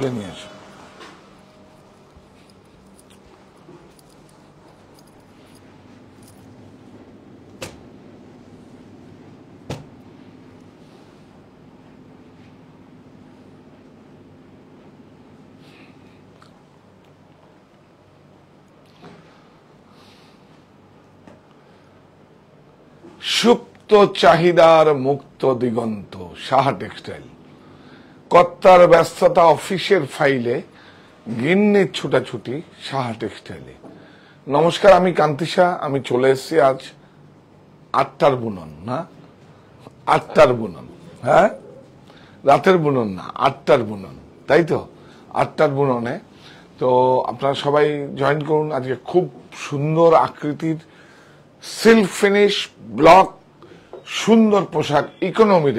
তুলে নিয়ে আসো। সুপ্ত চাহিদার মুক্ত দিগন্ত, সাহা টেক্সটাইল। কর্তার ব্যস্ততা অফিসের ফাইলে, গিন্নির ছুটাছুটি সাহা টেক্সটাইলে। নমস্কার, আমি কান্তিশা। আমি চলে এসেছি আজ 8টার বুনন, না 8টার বুনন, হ্যাঁ রাতের বুনন না, 8টার বুনন, তাই তো 8টার বুননে। তো আপনারা সবাই জয়েন করুন। আজকে খুব সুন্দর আকৃতির সিল্ক ফিনিশ ব্লক সুন্দর পোশাক, ইকোনমি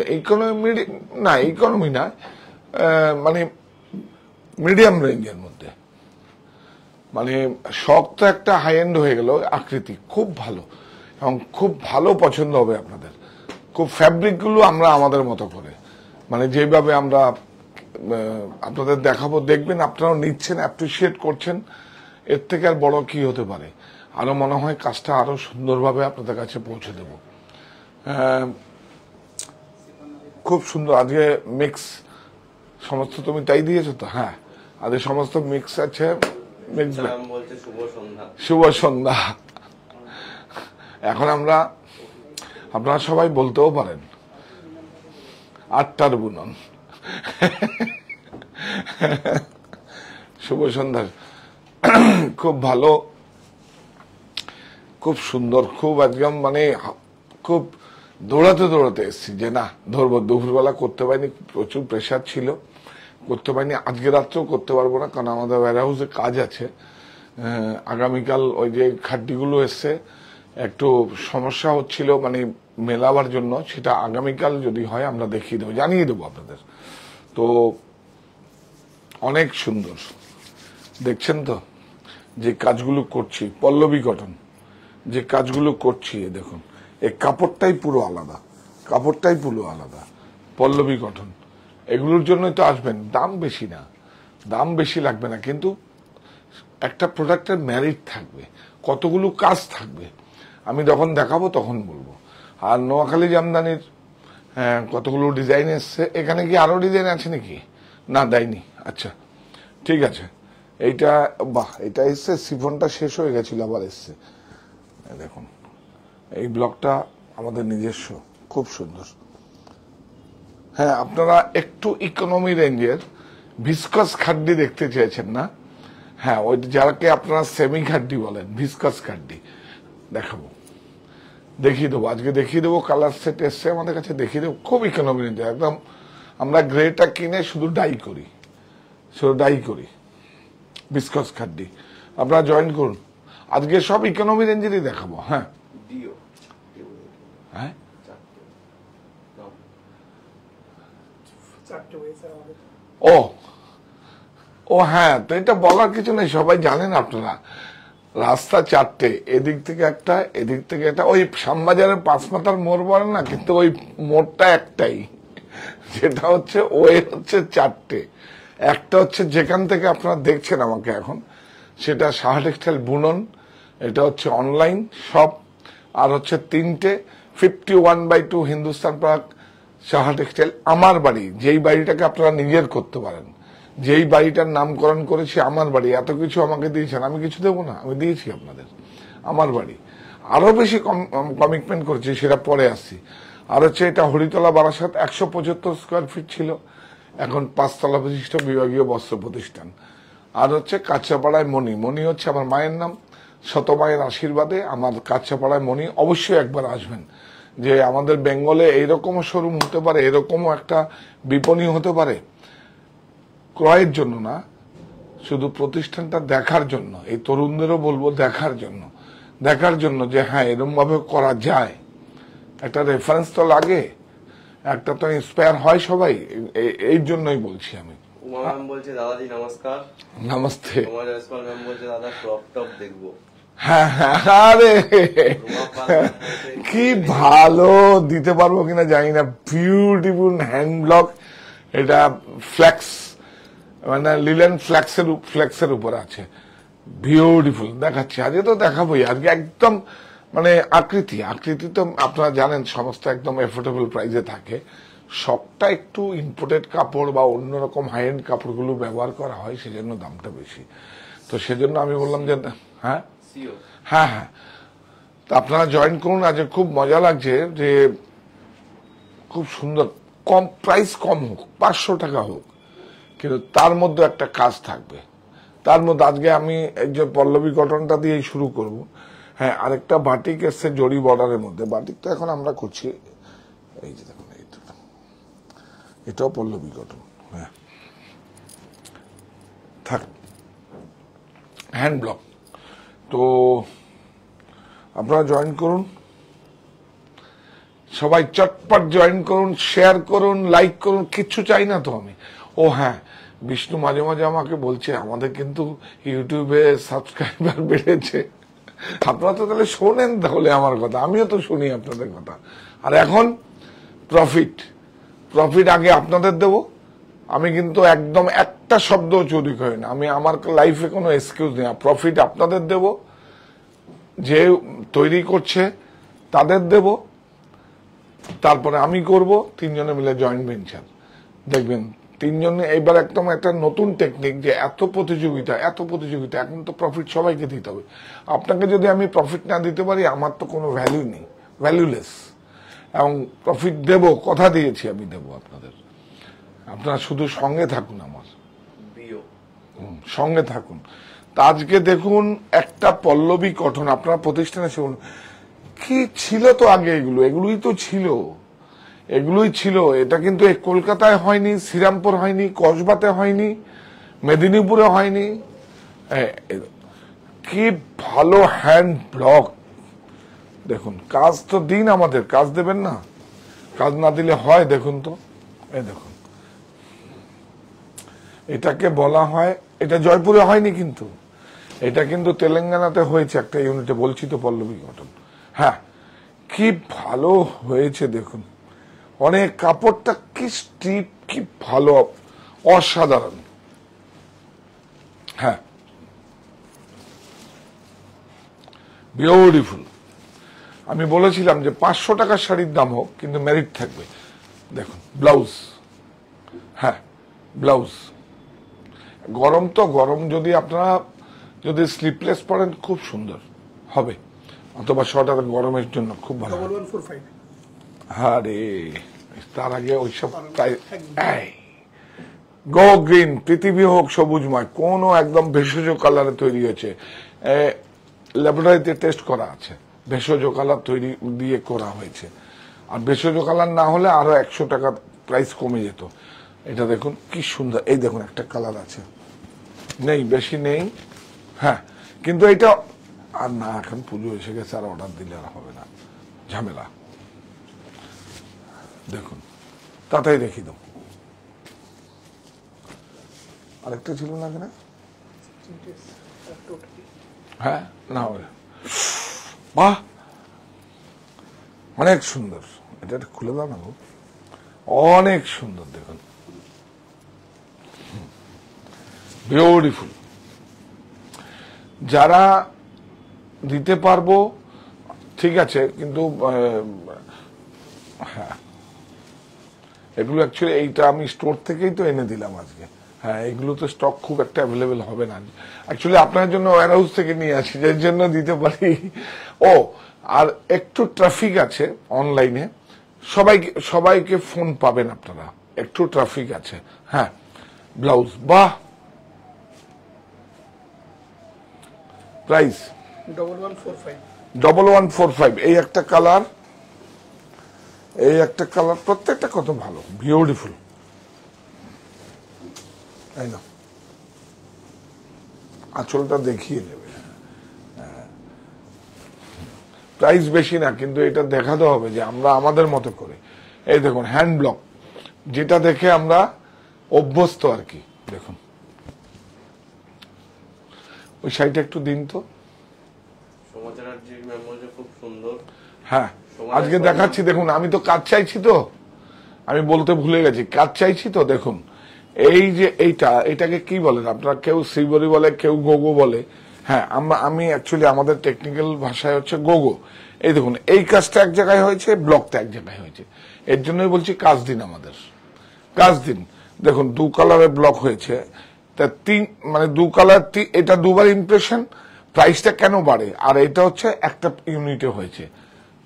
না, মানে মিডিয়াম রেঞ্জের মধ্যে, মানে শক্ত একটা হাই এন্ড হয়ে গেল। আকৃতি খুব ভালো এবং খুব ভালো পছন্দ হবে আপনাদের। খুব ফ্যাব্রিক গুলো আমরা আমাদের মতো করে, মানে যেভাবে আমরা আপনাদের দেখাবো, দেখবেন আপনারাও নিচ্ছেন, অ্যাপ্রিসিয়েট করছেন। এর থেকে আর বড় কি হতে পারে। আরো মনে হয় কাজটা আরো সুন্দরভাবে আপনাদের কাছে পৌঁছে দেব। খুব সুন্দর আজকে মিক্স সমস্ত, তুমি তাই দিয়েছো তো? হ্যাঁ, আজকে সমস্ত মিক্স আছে। শুভ সন্ধ্যা। এখন আপনারা সবাই বলতেও পারেন 8টার বুনন। শুভ সন্ধ্যা। খুব ভালো, খুব সুন্দর, খুব একদম মানে খুব দৌড়াতে এসছি যে না ধরবো। দুপুরবেলা করতে পারিনি, প্রচুর প্রেশার ছিল, করতে পারিনি। আজকে রাত্রেও করতে পারবো না, কারণ আমাদের ওয়্যার হাউসে কাজ আছে। আগামীকাল ওই যে খাড্ডিগুলো এসছে, একটু সমস্যা হচ্ছিল মানে মেলাবার জন্য, সেটা আগামীকাল যদি হয় আমরা দেখিয়ে দেবো, জানিয়ে দেবো আপনাদের। তো অনেক সুন্দর দেখছেন তো যে কাজগুলো করছি, পল্লবী কটন যে কাজগুলো করছি, দেখুন এই কাপড়টাই পুরো আলাদা, কাপড়টাই পুরো আলাদা, পল্লবী কটন। এগুলোর জন্যই তো আসবেন। দাম বেশি না, দাম বেশি লাগবে না, কিন্তু একটা প্রোডাক্টের ম্যারিট থাকবে, কতগুলো কাজ থাকবে। আমি যখন দেখাবো তখন বলবো। আর নোয়াখালী জামদানির কতগুলো ডিজাইন এসছে। এখানে কি আরো ডিজাইন আছে নাকি? না, দেয়নি। আচ্ছা ঠিক আছে। এইটা বাহ, এটা এসছে, সিফনটা শেষ হয়ে গেছিল, আবার এসছে। দেখুন এই ব্লকটা আমাদের নিজস্ব, খুব সুন্দর। হ্যাঁ, আপনারা একটু ইকোনমি রেঞ্জের ভিসকস খাড্ডি দেখতে চেয়েছেন না? হ্যাঁ, ওই যারাকে আপনারা সেমি খাড্ডি বলেন, ভিসকস খাড্ডি দেখাবো, দেখিয়ে দেবো। আজকে দেখিয়ে দেবো, কালার সেট এসছে আমাদের কাছে, দেখিয়ে দেবো। খুব ইকোনমি রেঞ্জের একদম। আমরা গ্রেটা কিনে শুধু ডাই করি, ভিসকস খাড্ডি। আপনারা জয়েন করুন। আজকে সব ইকোনমি রেঞ্জেরই দেখাবো। হ্যাঁ হ্যাঁ, ও হ্যাঁ, তো এটা বলার কিছু নেই, সবাই জানেন আপনারা। রাস্তা 4টে, এদিক থেকে একটা, এদিক থেকে একটা। ওই শ্যামবাজারের 5 মাথার মোড় বলে না, কিন্তু ওই মোড়টা একটাই, যেটা হচ্ছে ওই হচ্ছে 4টে। একটা হচ্ছে যেখান থেকে আপনারা দেখছেন আমাকে এখন, সেটা সাহা টেক্সটাইল বুনন, এটা হচ্ছে অনলাইন শপ। আর হচ্ছে 3টে 51/2 হিন্দুস্তান পার্ক সাহা টেক্সটাইল আমার বাড়ি, যেই বাড়িটাকে আপনারা নিজের করতে পারেন, যেই বাড়িটার নামকরণ করেছি আমার বাড়ি। এত কিছু আমাকে দিয়েছেন, আমি কিছু দেবো না, আমি দিয়েছি আপনাদের। আমার বাড়ি আরো বেশি কমিটমেন্ট করেছি, সেটা পরে আসছি। আর হচ্ছে এটা হরিতলা বারাসাত, 175 স্কোয়ার ফিট ছিল, এখন 5 তলা বিশিষ্ট বিভাগীয় বস্ত্র প্রতিষ্ঠান। আর হচ্ছে কাঁচাপাড়ায় মণি হচ্ছে আমার মায়ের নাম। শত মায়ের আশীর্বাদে আমার কাঁচাপাড়ায় মণি। অবশ্যই একবার আসবেন। যে আমাদের বেঙ্গলে এইরকমও শোরুম হতে পারে, এরকমও একটা বিপণী হতে পারে, ক্রয়ের জন্য না, শুধু প্রতিষ্ঠানটা দেখার জন্য। এই তরুণদেরও বলবো দেখার জন্য যে হ্যাঁ এরকম ভাবে করা যায়। একটা রেফারেন্স তো লাগে, একটা তো ইন্সপায়ার হয় সবাই। এই জন্যই বলছি আমি। উমা ম্যাম বলছে দাদাজি নমস্কার। নমস্তে। তোমার জয়সওয়াল ম্যাম বলছে দাদা ক্রপ টপ দেখবো। হ্যাঁ হ্যাঁ, আরে কি ভালো, দিতে পারবো কিনা জানি না। বিউটিফুল হ্যান্ড ব্লক, এটা ফ্লেক্স মানে লিলেন ফ্লেক্সের উপর আছে, বিউটিফুল। দেখাচ্ছি, আজকে তো দেখাবোই, আজকে একদম মানে আকৃতি তো আপনারা জানেন সমস্ত একদম এফোর্ডেবল প্রাইসে থাকে। সবটা একটু ইম্পোর্টেড কাপড় বা অন্যরকম হাই এন্ড কাপড়গুলো ব্যবহার করা হয়, সেজন্য দামটা বেশি। তো সেজন্য আমি বললাম যে হ্যাঁ হ্যাঁ হ্যাঁ, তা আপনারা জয়েন করুন। আজকে খুব মজা লাগছে যে খুব সুন্দর, কম প্রাইস, কম হোক, 500 টাকা হোক, কিন্তু তার মধ্যে একটা কাজ থাকবে। তার মধ্যে আজকে আমি এই যে পল্লবী কটনটা দিয়েই শুরু করব। হ্যাঁ, আরেকটা বাটিক এসছে জরি বর্ডারের মধ্যে। বাটিক তো এখন আমরা করছি, এই যে দেখুন, এটাও পল্লবী কটন। হ্যাঁ, থাক, হ্যান্ড ব্লক। তো আপনারা জয়েন করুন, সবাই চটপট জয়েন করুন, শেয়ার করুন, লাইক করুন, কিচ্ছু চাই না তো আমি। ও হ্যাঁ, বিষ্ণু মাঝে মাঝে আমাকে বলছে আমাদের কিন্তু ইউটিউবে সাবস্ক্রাইবার বেড়েছে। আপনারা তো তাহলে শোনেন তাহলে আমার কথা, আমিও তো শুনি আপনাদের কথা। আর এখন প্রফিট আগে আপনাদের দেব। আমি কিন্তু একদম একটা শব্দ চুরি করি না, আমি আমার লাইফে কোনো এক্সকিউজ নেই। প্রফিট আপনাদের দেব, যে তৈরি করছে তাদের দেব, তারপরে আমি করব, তিনজনে মিলে জয়েন্ট ভেঞ্চার। দেখবেন তিনজনে এবার একদম একটা নতুন টেকনিক, যে এত প্রতিযোগিতা, এখন তো প্রফিট সবাইকে দিতে হবে। আপনাকে যদি আমি প্রফিট না দিতে পারি, আমার তো কোনো ভ্যালু নেই, ভ্যালুলেস। এবং প্রফিট দেব, কথা দিয়েছি আমি দেব আপনাদের। আপনারা শুধু সঙ্গে থাকুন, আমার সঙ্গে থাকুন। তা আজকে দেখুন একটা পল্লবী কটন, আপনারা প্রতিষ্ঠানে শুনুন, কি ছিল তো আগে, এগুলোই তো ছিল, এগুলোই ছিল। এটা কিন্তু কলকাতায় হয়নি, শ্রীরামপুর হয়নি, কসবাতে হয়নি, মেদিনীপুরে হয়নি। কি ভালো হ্যান্ড ব্লক দেখুন। কাজ তো দিন, আমাদের কাজ দেবেন না, কাজ না দিলে হয়। দেখুন তো, এই দেখুন, এটাকে বলা হয়, এটা জয়পুরে হয়নি, কিন্তু এটা কিন্তু তেলেঙ্গানাতে হয়েছে একটা ইউনিটে, বলছি তো পল্লবী কটন। হ্যাঁ, কি ভালো হয়েছে দেখুন, অনেক কাপড়টা কি স্ট্রিপ, কি ভালো, অসাধারণ। হ্যাঁ, বিউটিফুল। আমি বলেছিলাম যে 500 টাকার শাড়ির দাম হোক, কিন্তু মেরিট থাকবে। দেখুন ব্লাউজ, হ্যাঁ ব্লাউজ, গরম তো, গরম যদি আপনারা যদি স্লিপলেস পরেন খুব সুন্দর হবে, অথবা শর্টার গরমের জন্য খুব ভালো। আরে তার আগে ওইসব গো গ্রিন, পৃথিবী হোক সবুজময়, কোন একদম ভেষজ কালারে তৈরি হয়েছে, ল্যাবরেটরিতে টেস্ট করা আছে, ভেষজ কালার তৈরি দিয়ে করা হয়েছে। আর ভেষজ কালার না হলে আরো 100 টাকা প্রাইস কমে যেত। এটা দেখুন কি সুন্দর, এই দেখুন একটা কালার আছে, নেই বেশি নেই। হ্যাঁ, কিন্তু এটা আর না, এখন পুজো এসে গেছে, আর অর্ডার দিলে আর হবে না, ঝামেলা। দেখুন, তাতেই রেখে দাও। আরেকটা ছিল না কেন? হ্যাঁ, না হবে, বাহ অনেক সুন্দর। এটা খুলে দাও না, অনেক সুন্দর। দেখুন বিউটিফুল। যারা দিতে পারবো ঠিক আছে, কিন্তু হ্যাঁ, এগুলো অ্যাকচুয়ালি এইটা আমি স্টোর থেকেই তো এনে দিলাম আজকে। হ্যাঁ, এগুলো তো স্টক খুব একটা অ্যাভেলেবেল হবে না, অ্যাকচুয়ালি আপনার জন্য ওয়্যার হাউস থেকে নিয়ে আসি, যার জন্য দিতে পারি। ও আর একটু ট্রাফিক আছে অনলাইনে, সবাইকে ফোন পাবেন আপনারা, একটু ট্রাফিক আছে। হ্যাঁ, ব্লাউজ, বাহ, প্রাইস 1145। এই একটা কালার, এই একটা কালার, প্রত্যেকটা কত ভালো, বিউটিফুল। তাই না, আঁচলটা দেখিয়ে দেবে। প্রাইস বেশি না, কিন্তু এটা দেখাতে হবে যে আমরা আমাদের মতো করে। এই দেখুন হ্যান্ড ব্লক, যেটা দেখে আমরা অভ্যস্ত আর কি। দেখুন ওই শাড়িটা একটু দিন তো। খুব সুন্দর। হ্যাঁ, আজকে দেখাচ্ছি। দেখুন আমি তো কাজ চাইছি, তো আমি বলতে ভুলে গেছি, কাজ চাইছি তো। দেখুন এই যে এটাকে কি বলেন আপনারা? কেউ শ্রীবরী বলে, কেউ গোগো বলে। হ্যাঁ, আমি অ্যাকচুয়ালি আমাদের টেকনিক্যাল ভাষায় হচ্ছে গোগো। এই দেখুন, এই কাজটা এক জায়গায় হয়েছে, ব্লকটা এক জায়গায় হয়েছে। এর জন্যই বলছি কাজ দিন আমাদের, কাজ দিন। দেখুন 2 কালারের ব্লক হয়েছে, তা মানে 2 কালার, এটা 2বার ইমপ্রেশন। প্রাইসটা কেন বাড়ে? আর এটা হচ্ছে একটা ইউনিটে হয়েছে,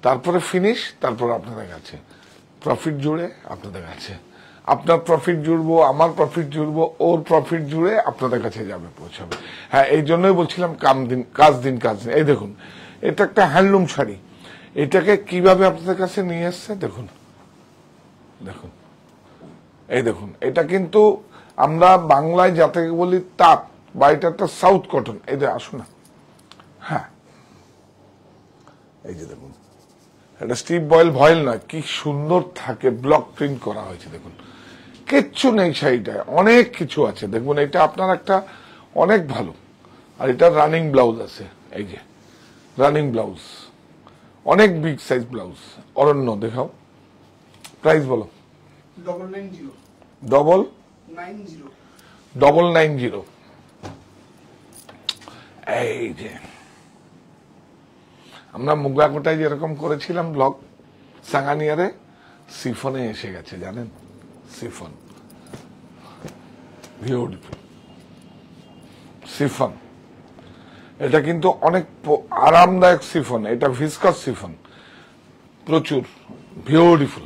তারপরে ফিনিশ, তারপর আপনাদের কাছে প্রফিট জুড়ে আপনাদের কাছে। আপনার প্রফিট জুড়বো, আমার প্রফিট জুড়বো, ওর প্রফিট জুড়ে আপনাদের কাছে যাবে, পৌঁছাবে। হ্যাঁ, এই জন্যই বলছিলাম কাজ দিন। এই দেখুন, এটা একটা হ্যান্ডলুম শাড়ি। এটাকে কিভাবে আপনাদের কাছে নিয়ে এসছে দেখুন, দেখুন, এই দেখুন। এটা কিন্তু আমরা বাংলায় যাতে বলি তাঁত, বা এটা একটা সাউথ কটন। এই যে আসুন না, হ্যাঁ, এই যে দেখুন, এটা স্টিপ ভয়েল নয়, কি সুন্দর থাকে, ব্লক প্রিন্ট করা হয়েছে। দেখুন, কিচ্ছু নেই শাড়িটায়, অনেক কিছু আছে। দেখুন, এটা আপনার একটা অনেক ভালো। আর এটা রানিং ব্লাউজ আছে, এই যে রানিং ব্লাউজ, অনেক বিগ সাইজ ব্লাউজ। অরণ্য দেখাও, প্রাইস বলো। 990। এই যে আমরা মুগাকোটায় যেরকম করেছিলাম ব্লগ, সাঙ্গানিয়ারে সিফনে এসে গেছে, জানেন? Chiffon, beautiful chiffon. এটা কিন্তু অনেক আরামদায়ক সিফন, এটা ভিসকাস সিফন, প্রচুর বিউটিফুল,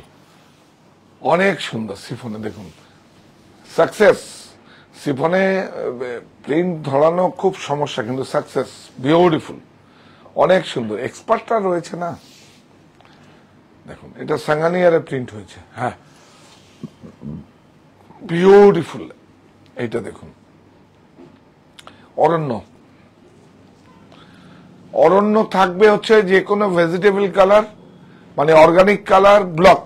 অনেক সুন্দর সিফনে। দেখুন সাকসেস, সিফনে প্রিন্ট ধরানো খুব সমস্যা, কিন্তু সাকসেস বিউটিফুল, অনেক সুন্দর। এক্সপার্টরা রয়েছে না। দেখুন, এটা সাঙ্গানিয়ারে প্রিন্ট হয়েছে। হ্যাঁ, বিউটিফুল। এইটা দেখুন, অরণ্য থাকবে হচ্ছে যে কোনো ভেজিটেবল কালার, মানে অর্গানিক কালার ব্লক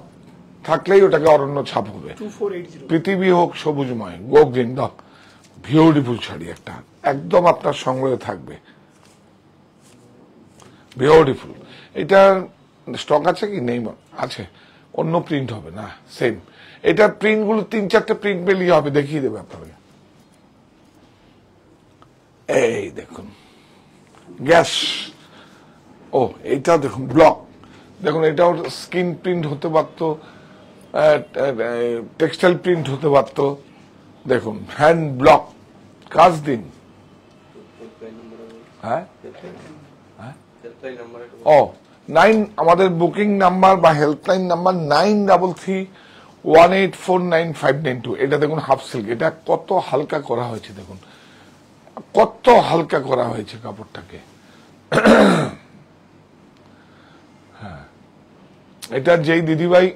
থাকলেই ওটাকে অরণ্য ছাপ হবে। পৃথিবী হোক সবুজময়, গো গ্রিন, বিউটিফুল শাড়ি একটা, একদম আপনার সংগ্রহে থাকবে, বিউটিফুল। এটার স্টক আছে কি? নেই, আছে, অন্য প্রিন্ট হবে না, সেম। এটার প্রিন্ট গুলো 3-4টে প্রিন্ট পেলেই হবে, দেখিয়ে দেবে আপনাকে। এই দেখুন গ্যাস, ও এইটা দেখুন ব্লক, দেখুন এটাও স্কিন প্রিন্ট হতে পারত, টেক্সটাইল প্রিন্ট হতে পারত। দেখুন হ্যান্ড ব্লক, কাজ দিন। হ্যাঁ, ও 9, আমাদের বুকিং নাম্বার বা হেল্পলাইন নাম্বার 9331849592। এটা দেখুন হাফ সিল্ক, এটা কত হালকা করা হয়েছে, দেখুন কত হালকা করা হয়েছে কাপড়টাকে। হ্যাঁ, এটা যেই দিদিভাই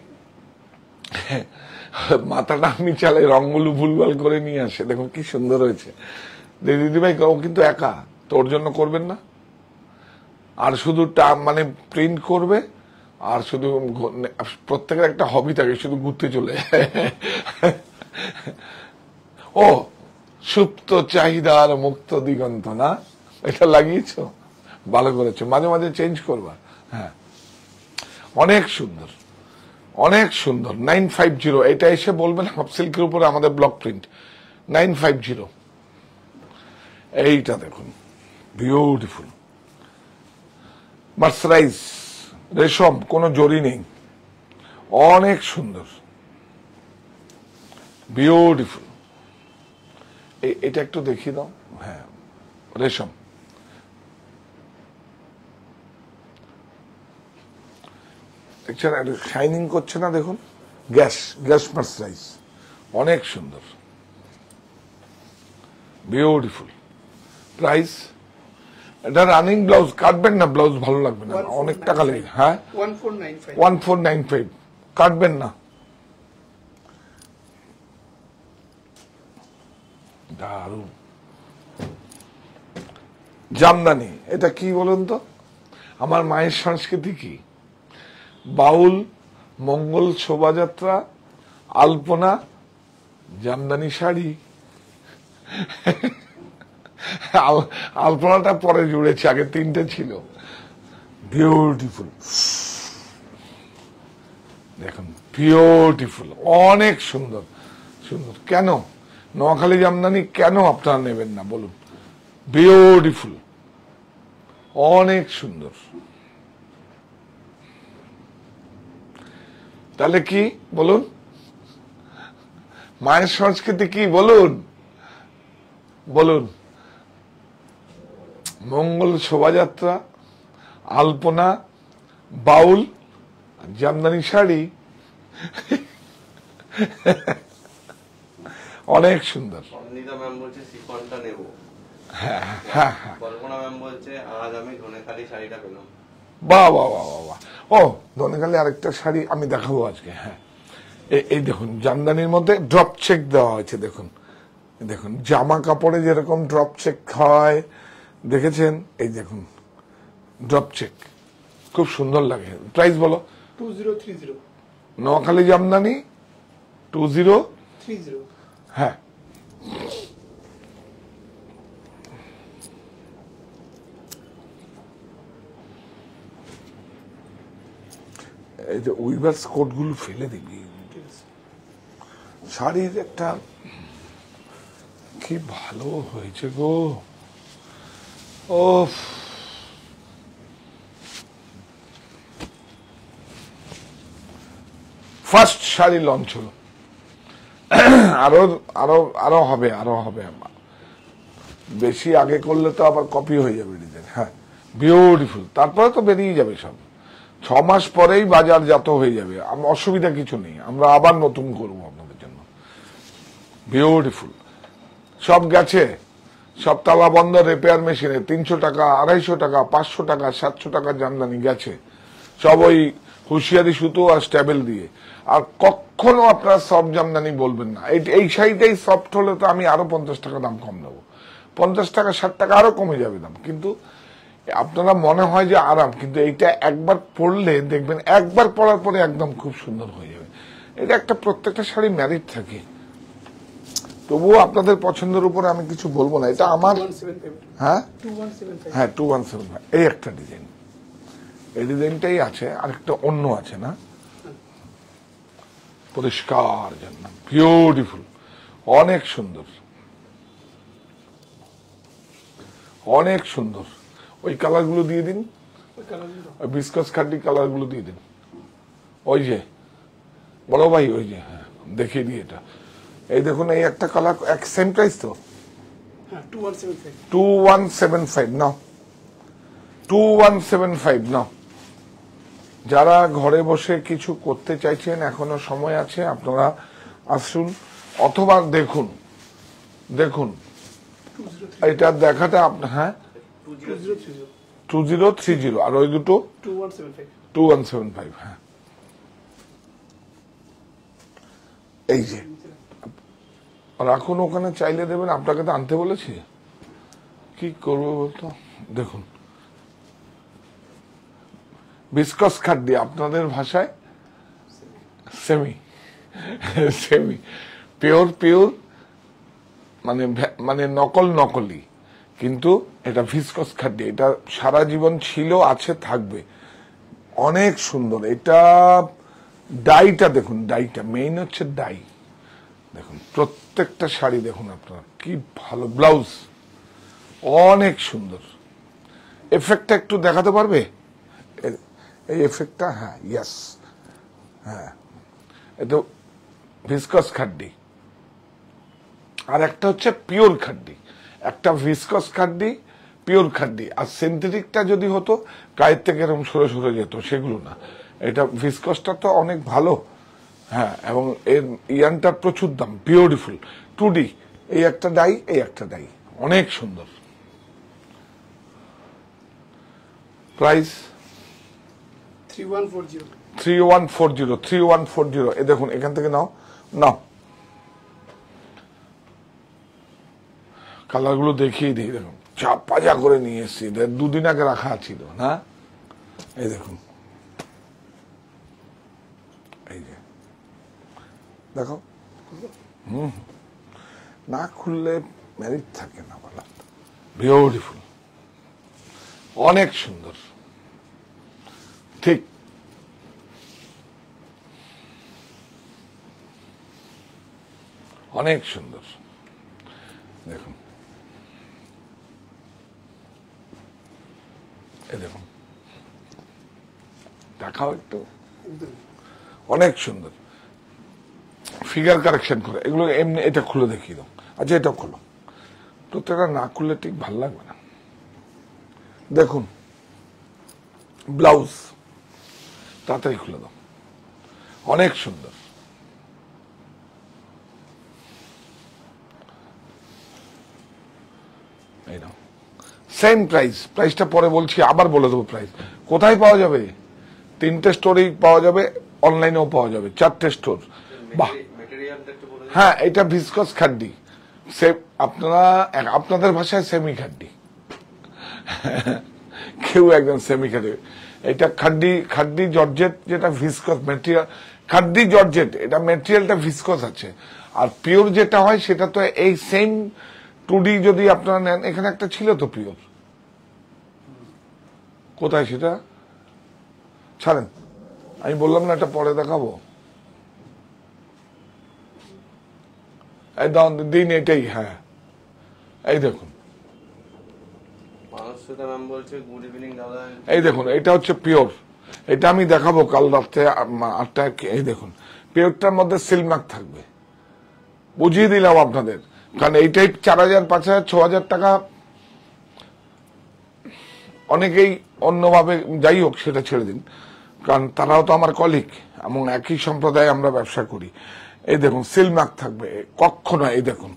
মাথাটা আমি চালাই, রঙগুলো ভুলভাল করে নিয়ে আসে, দেখুন কি সুন্দর হয়েছে। দিদিভাই ও কিন্তু একা, তোর জন্য করবেন না, আর শুধু মানে প্রিন্ট করবে, আর শুধু প্রত্যেকের একটা হবি থাকে, শুধু ঘুরতে চলে। ও সুপ্ত চাহিদার মুক্ত দিগন্ত, না? এটা লাগিয়েছ, ভালো করেছো, মাঝে মাঝে চেঞ্জ করবা। হ্যাঁ, অনেক সুন্দর, অনেক সুন্দর। 950, এটা এসে বলবেন হাফ সিল্কের উপরে আমাদের ব্লক প্রিন্ট। 950। এইটা দেখুন বিউটিফুল, মার্সারাইজ রেশম, কোনো জরি নেই, অনেক সুন্দর, বিউটিফুল। এটা একটু দেখিয়ে দাও। হ্যাঁ, রেশম, দেখছেন শাইনিং করছে না? দেখুন গ্যাস মার্সারাইজ, অনেক সুন্দর, বিউটিফুল। প্রাইস, এটা রানিং ব্লাউজ, কাটবেন না, ব্লাউজ ভালো লাগবে না, অনেক টাকা লাগে। হ্যাঁ, 1495, কাটবেন না। দারুন জামদানি, এটা কি বলুন তো? আমার মায়ের সংস্কৃতি কি, বাউল, মঙ্গল শোভাযাত্রা, আলপনা, জামদানি শাড়ি। আলপনাটা পরে জুড়েছে, আগে 3টে ছিল। বিউটিফুল, দেখুন বিউটিফুল, অনেক সুন্দর সুন্দর। কেন নোয়াখালী জামদানি কেন আপনারা নেবেন না বলুন? বিউটিফুল, অনেক সুন্দর। তাহলে কি বলুন, মায়ের সংস্কৃতি কি বলুন? বলুন, মঙ্গল শোভাযাত্রা, আলপনা, বাউল, জামদানি শাড়ি, অনেক সুন্দর। অনিতা ম্যাম বলছে শিফনটা নেবো। হ্যাঁ হ্যাঁ হ্যাঁ, কল্পনা ম্যাম বলছে আজ আমি ধনেখালি শাড়িটা পেলাম। বাহ বাহ বাহ বাহ বাহ। ও ধনেখালি আরেকটা শাড়ি আমি দেখাবো আজকে। হ্যাঁ, এই দেখুন জামদানির মধ্যে ড্রপ চেক দেওয়া হয়েছে। দেখুন দেখুন, জামা কাপড়ে যেরকম ড্রপ চেক হয় দেখেছেন, এই দেখুন ড্রপ চেক, খুব সুন্দর লাগে। প্রাইস বলো? 2030 নোয়াখালী জামদানি 2030। হ্যাঁ, এই যে উইভার্স কোট গুলো ফেলে দিবি। শাড়ির একটা কি ভালো হয়েছে গো। ও ফার্স্ট শাড়ি লঞ্চ হলো, আরো আরো আরো হবে, আরো হবে। বেশি আগে করলে তো আবার কপি হয়ে যাবে ডিজাইন। হ্যাঁ, বিউটিফুল। তারপরে তো বেরিয়ে যাবে সব, 6 মাস পরেই বাজারজাত হয়ে যাবে, অসুবিধা কিছু নেই। আমরা আবার নতুন করবো আপনাদের জন্য। বিউটিফুল, সব গেছে, সব তালা বন্ধ রিপেয়ার মেশিনে 300 টাকা, 250 টাকা, 500 টাকা, 700 টাকার জামদানি গেছে, সব ওই হুঁশিয়ারি সুতো আর স্ট্যাবেল দিয়ে। আর কখনো আপনারা সফট জামদানি বলবেন না। এই শাড়িটাই সফট হলে তো আমি আরো 50 টাকা দাম কম দেবো, 50 টাকা 60 টাকা আরো কমে যাবে দাম। কিন্তু আপনারা মনে হয় যে আরাম, কিন্তু এইটা একবার পরলে দেখবেন, একবার পরার পরে একদম খুব সুন্দর হয়ে যাবে। এটা একটা প্রত্যেকটা শাড়ি ম্যারিট থাকে। তবুও আপনাদের পছন্দের উপরে আমি কিছু বলবো না, এটা আমার। হ্যাঁ হ্যাঁ, 2175। এই একটা ডিজাইন, এই ডিজাইনটাই আছে, আরেকটা অন্য আছে না, পরিষ্কার জন্য বিউটিফুল, অনেক সুন্দর, অনেক সুন্দর। ওই কালার গুলো দিয়ে দিন, ওই বিস্কাস খাড্ডি কালার গুলো দিয়ে দিন। ওই যে বড় ভাই, ওই যে, হ্যাঁ দেখিয়ে দিই এটা। এই দেখুন, এই একটা কালার, এক সেম প্রাইস তো, 2175 নাও, 2175 নাও। যারা ঘরে বসে কিছু করতে চাইছেন, এখনো সময় আছে, আপনারা আসুন, অথবা দেখুন, দেখুন এটা দেখাটা আপনার। হ্যাঁ, 2030, আর ওই দুটো 2175। হ্যাঁ, এই যে রাখুন, ওখানে চাইলে দেবেন, আপনাকে তো আনতে বলেছি, কি করবো বলতো। দেখুন, বিস্কস খাড্ডি, আপনাদের ভাষায় সেমি, সেমি পিওর, পিওর মানে মানে নকলি, কিন্তু এটা ভিসকস খাড্ডি। এটা সারা জীবন ছিল, আছে, থাকবে, অনেক সুন্দর। এটা ডাইটা দেখুন, ডাইটা মেইন হচ্ছে ডাই। দেখুন প্রত্যেকটা শাড়ি দেখুন আপনার, কি ভালো ব্লাউজ, অনেক সুন্দর। এফেক্টটা একটু দেখাতে পারবে, এই এফেক্টটা? হ্যাঁ, ইয়েস, হ্যাঁ, এটা ভিসকস খাড্ডি, আর একটা হচ্ছে পিওর খাড্ডি। একটা ভিসকস খাড্ডি, পিওর খাড্ডি। আর সিনথেটিকটা যদি হতো গায়ের থেকে এরকম সরে সরে যেত, সেগুলো না। এটা ভিসকসটা তো অনেক ভালো। হ্যাঁ, এবং এর ইয়ানটার প্রচুর দাম, বিউটিফুল 2D। এই একটা ডাই, এই একটা ডাই, অনেক সুন্দর। প্রাইস 3140। এ দেখুন, এখান থেকে নাও, নাও কালার গুলো দেখিয়ে দিই। দেখুন চাপাজা করে নিয়ে এসছি, 2 দিন আগে রাখা ছিল না। এই দেখুন, এই যে দেখো, না খুললে ম্যারিট থাকে না বলা। বিউটিফুল, অনেক সুন্দর, ঠিক অনেক সুন্দর। দেখুন, এই দেখুন, দেখাও একটু, অনেক সুন্দর ফিগার কারেকশন করে এগুলো। এমনি এটা খুলে দেখিয়ে দাও। আচ্ছা, এটা খোলো, প্রত্যেকটা না খুললে ঠিক ভাল লাগবে না। দেখুন ব্লাউজ, তাড়াতাড়ি খুলে দাও, অনেক সুন্দর। এই নাও, সেম প্রাইস, প্রাইসটা পরে বলছি, আবার বলে দেবো প্রাইস। কোথায় পাওয়া যাবে? 3টে স্টোরেই পাওয়া যাবে, অনলাইনেও পাওয়া যাবে, 4টে স্টোর। বাহ, মেটেরিয়ালটা একটু বলে দিন। হ্যাঁ, এটা ভিসকস খাড্ডি, আপনাদের ভাষায় সেমি খাড্ডি, কেউ একদম সেমি খাড্ডি। এটা খাড্ডি জর্জেট, যেটা ভিসকস মেটেরিয়াল। খাড্ডি জর্জেট, এটা মেটেরিয়ালটা ভিসকস আছে। আর পিওর যেটা হয় সেটা তো এই সেম 2D যদি আপনারা নেন, এখানে একটা ছিল তো পিওর, কোথায় সেটা? ছাড়েন, আমি বললাম না এটা পরে দেখাবো। এই দিন এটাই, হ্যাঁ, এই দেখুন, মানুষটা ম্যাম বলছে গুড ইভিনিং দাদা। এই দেখুন, এটা হচ্ছে পিওর। এটা আমি দেখাবো কাল রাত্রে 8টায়। এই দেখুন, পিওরটার মধ্যে সিলমার্ক থাকবে, বুঝিয়ে দিলাম আপনাদের। কারণ এইটাই 4000, 5000, 6000 টাকা অনেকেই অন্যভাবে, যাই হোক সেটা ছেড়ে দিন, কারণ তারাও তো আমার কলিগ এবং একই সম্প্রদায়ে আমরা ব্যবসা করি। এই দেখুন, সিলমার্ক থাকবে কখনো। এই দেখুন,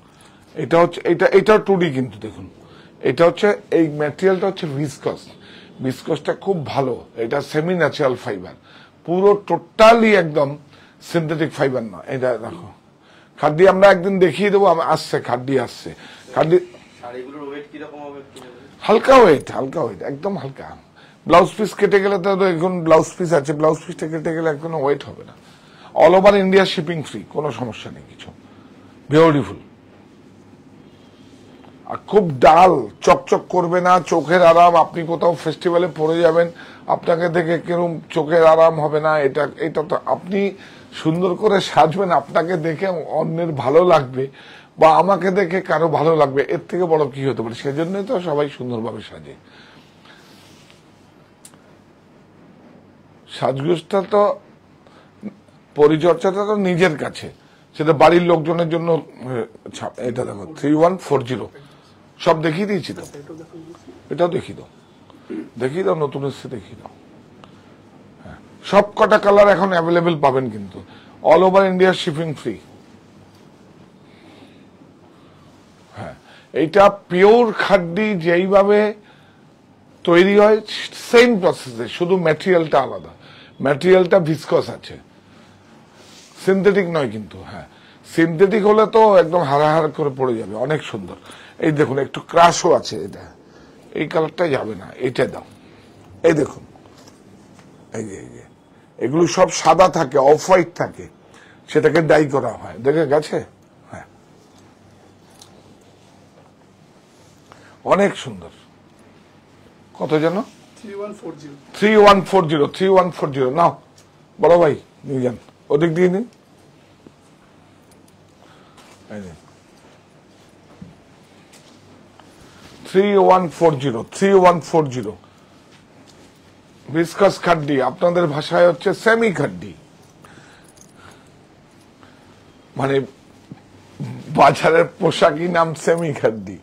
এটা হচ্ছে, এটাও 2D, কিন্তু দেখুন, এটা হচ্ছে, এই ম্যাটেরিয়ালটা হচ্ছে ভিসকস। ভিসকসটা খুব ভালো, এটা সেমি ন্যাচারাল ফাইবার, পুরো টোটালি একদম সিনথেটিক ফাইবার না। এটা দেখো, খাড্ডি আমরা একদিন দেখিয়ে দেবো, আসছে খাড্ডি, আসছে খাড্ডি। শাড়িগুলোর ওয়েট কিরকম হবে একটু বলুন। হালকা ওয়েট, হালকা ওয়েট, একদম হালকা। ব্লাউজ পিস কেটে গেলে তো, এখন ব্লাউজ পিস আছে, ব্লাউজ পিসটা কেটে গেলে কোনো ওয়েট হবে না। All over India shipping free, কোনো সমস্যা নেই কিছু। বিউটিফুল, আর খুব ডাল, চকচক করবে না, চোখের আরাম। আপনি কোথাও ফেস্টিভ্যালে পরে যাবেন, আপনাকে দেখে কিরকম চোখের আরাম হবে না। এটা তো আপনি সুন্দর করে সাজবেন, আপনাকে দেখে অন্যের ভালো লাগবে, বা আমাকে দেখে কারো ভালো লাগবে, এর থেকে বড় কি হতে পারে? সেজন্যই তো সবাই সুন্দরভাবে সাজে। সাজগোজটা তো, পরিচর্যাটা তো নিজের কাছে, সেটা বাড়ির লোকজনের জন্য। এটা দেখো, 3140, সব দেখিয়ে দিয়েছি তো, এটাও দেখিয়ে দাও, নতুন এসছে, দেখিয়ে দাও। হ্যাঁ, সব কটা কালার এখন অ্যাভেলেবেল পাবেন, কিন্তু all over India shipping free. হ্যাঁ, এইটা পিওর খাড্ডি, যেইভাবে তৈরি হয় সেম প্রসেসে, শুধু ম্যাটেরিয়ালটা আলাদা। ম্যাটেরিয়ালটা ভিসকস আছে, সিনথেটিক নয় কিন্তু। হ্যাঁ, সিনথেটিক হলে তো একদম হাড়াহাড় করে পড়ে যাবে। অনেক সুন্দর। এই দেখুন, একটু ক্রাশও আছে, এটা এই কালারটা যাবে না, এটা দাও। এই দেখুন, এই যে এগুলো সব সাদা থাকে, অফ হোয়াইট থাকে, সেটাকে ডাই করা হয়, দেখে গেছে। হ্যাঁ, অনেক সুন্দর। কত যেন? 3140। নাও বড় ভাই, নিয়ে যান, ওদিক দিয়ে নিন। 3140 ভিসকস খাড্ডি, আপনাদের ভাষায় হচ্ছে সেমি খাড্ডি, মানে বাজারের পোশাকই নাম সেমি খাড্ডি।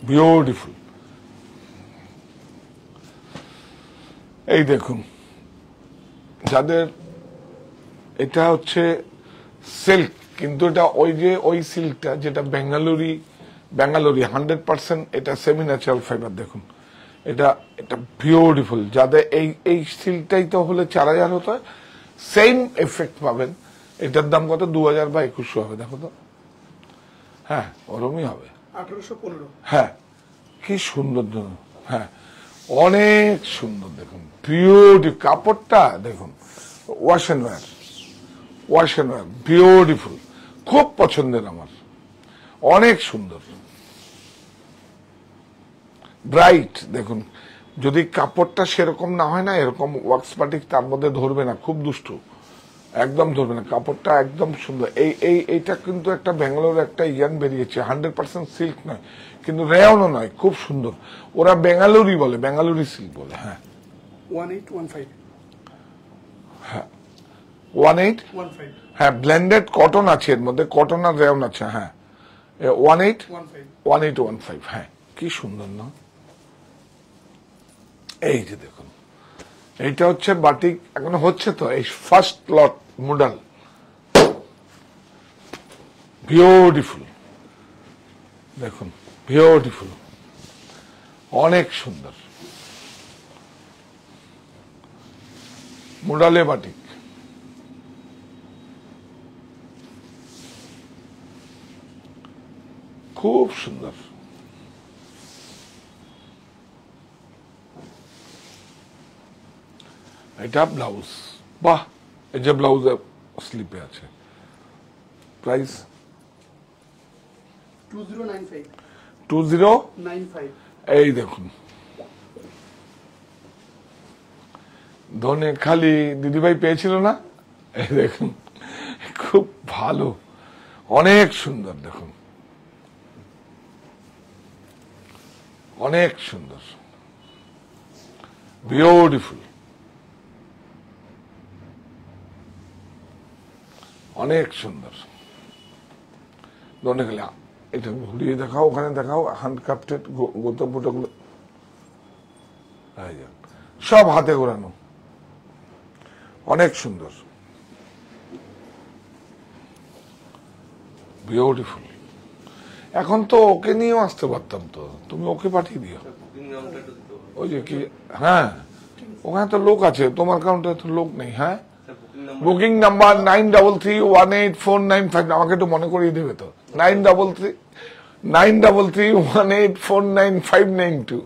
বিউটিফুল। এই দেখুন, যাদের এটা হচ্ছে সিল্ক, কিন্তু এটা ওই সিল্কটা যেটা বেঙ্গালুরি 100%, এটা সেমি ন্যাচারাল ফাইবার। দেখুন, এটা বিউটিফুল। যাদের এই সিল্কটাই তো হলে 4000 হতো, সেম এফেক্ট পাবেন। এটার দাম কত? 2000 বা 2100 হবে। দেখো তো, হ্যাঁ, ওরমই হবে, 1815। হ্যাঁ, কি সুন্দর। হ্যাঁ, অনেক সুন্দর। দেখুন, বিউটিফুল কাপড়টা, দেখুন, ওয়াশ অ্যান্ড ওয়্যার, বিউটিফুল, খুব পছন্দের আমার, অনেক সুন্দর, ব্রাইট। দেখুন, যদি কাপড়টা সেরকম না হয় না, এরকম ওয়াক্স বাটিক তার মধ্যে ধরবে না, খুব দুষ্টু, একদম ধরবে না, কাপড়টা একদম সুন্দর। এইটা কিন্তু একটা ব্যাঙ্গালোর একটা ইয়ান বেরিয়েছে, 100% সিল্ক নয় কিন্তু রেয়নও নয়, খুব সুন্দর। ওরা বেঙ্গালুরি বলে, বেঙ্গালুরি সিল্ক বলে। হ্যাঁ 1815 18 15 হ্যাঁ, ব্লেন্ডেড কটন আছে এর মধ্যে, কটন আর রেয়ন আছে। হ্যাঁ 1815 হ্যাঁ, কি সুন্দর না। এই যে দেখুন, এইটা হচ্ছে বাটিক, এখন হচ্ছে তো এই ফার্স্ট লট মডেল, বিউটিফুল দেখুন, বিউটিফুল, অনেক সুন্দর মোডালে বাটিক। খুব সুন্দর। এটা ব্লাউজ, বাহ, এই যে ব্লাউজ স্লিপে আছে। প্রাইস 2095 2095। এই দেখুন, ধনে খালি দিদিভাই পেয়েছিল না, এই দেখুন, খুব ভালো, অনেক সুন্দর দেখুন, অনেক সুন্দর, বিউটিফুল, অনেক সুন্দর। ধনে খালি এটা ঘুরিয়ে দেখাও, ওখানে দেখাও, হ্যান্ড ক্রাফটেড গোতপুটোগুলো সব হাতে ঘোরানো, অনেক সুন্দর, বিউটিফুল। এখন তো ওকে নিয়েও আসতে পারতাম তো, তুমি ওকে পাঠিয়ে দিও। বুকিং নামটা একটু দিতে হবে। ওই যে কি, হ্যাঁ ওখানে তো লোক আছে, তোমার কাউন্টারে তো লোক নেই। হ্যাঁ, বুকিং নাম্বার বুকিং নাম্বার 93318495, আমাকে একটু মনে করিয়ে দেবে তো, 9331849592।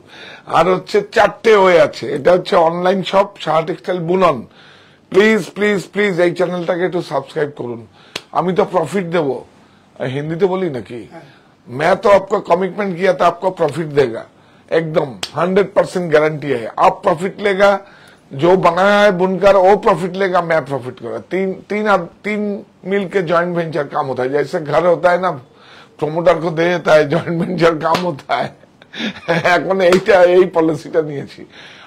আর হচ্ছে 4টে ওয়ে আছে, এটা হচ্ছে অনলাইন শপ সাহা টেক্সটাইল বুনন। প্লিজ প্লিজ প্লিজ এই চ্যানেলটাকে একটু সাবস্ক্রাইব করুন। আমি তো প্রফিট দেবো, হিন্দিতে বলি নাকি, मैं तो आपको कमिटमेंट किया था आपको प्रॉफिट देगा, एकदम 100% गारंटी है। आप प्रॉफिट लेगा, जो बनाया है बुनकर वो प्रॉफिट लेगा, मैं प्रॉफिट करूंगा। तीन मिल के जॉइंट वेंचर काम होता है, जैसे घर होता है ना, प्रमोटर को दे देता है, जॉइंट वेंचर काम होता है। এখন এইটা এই পলিসিটা নিয়েছি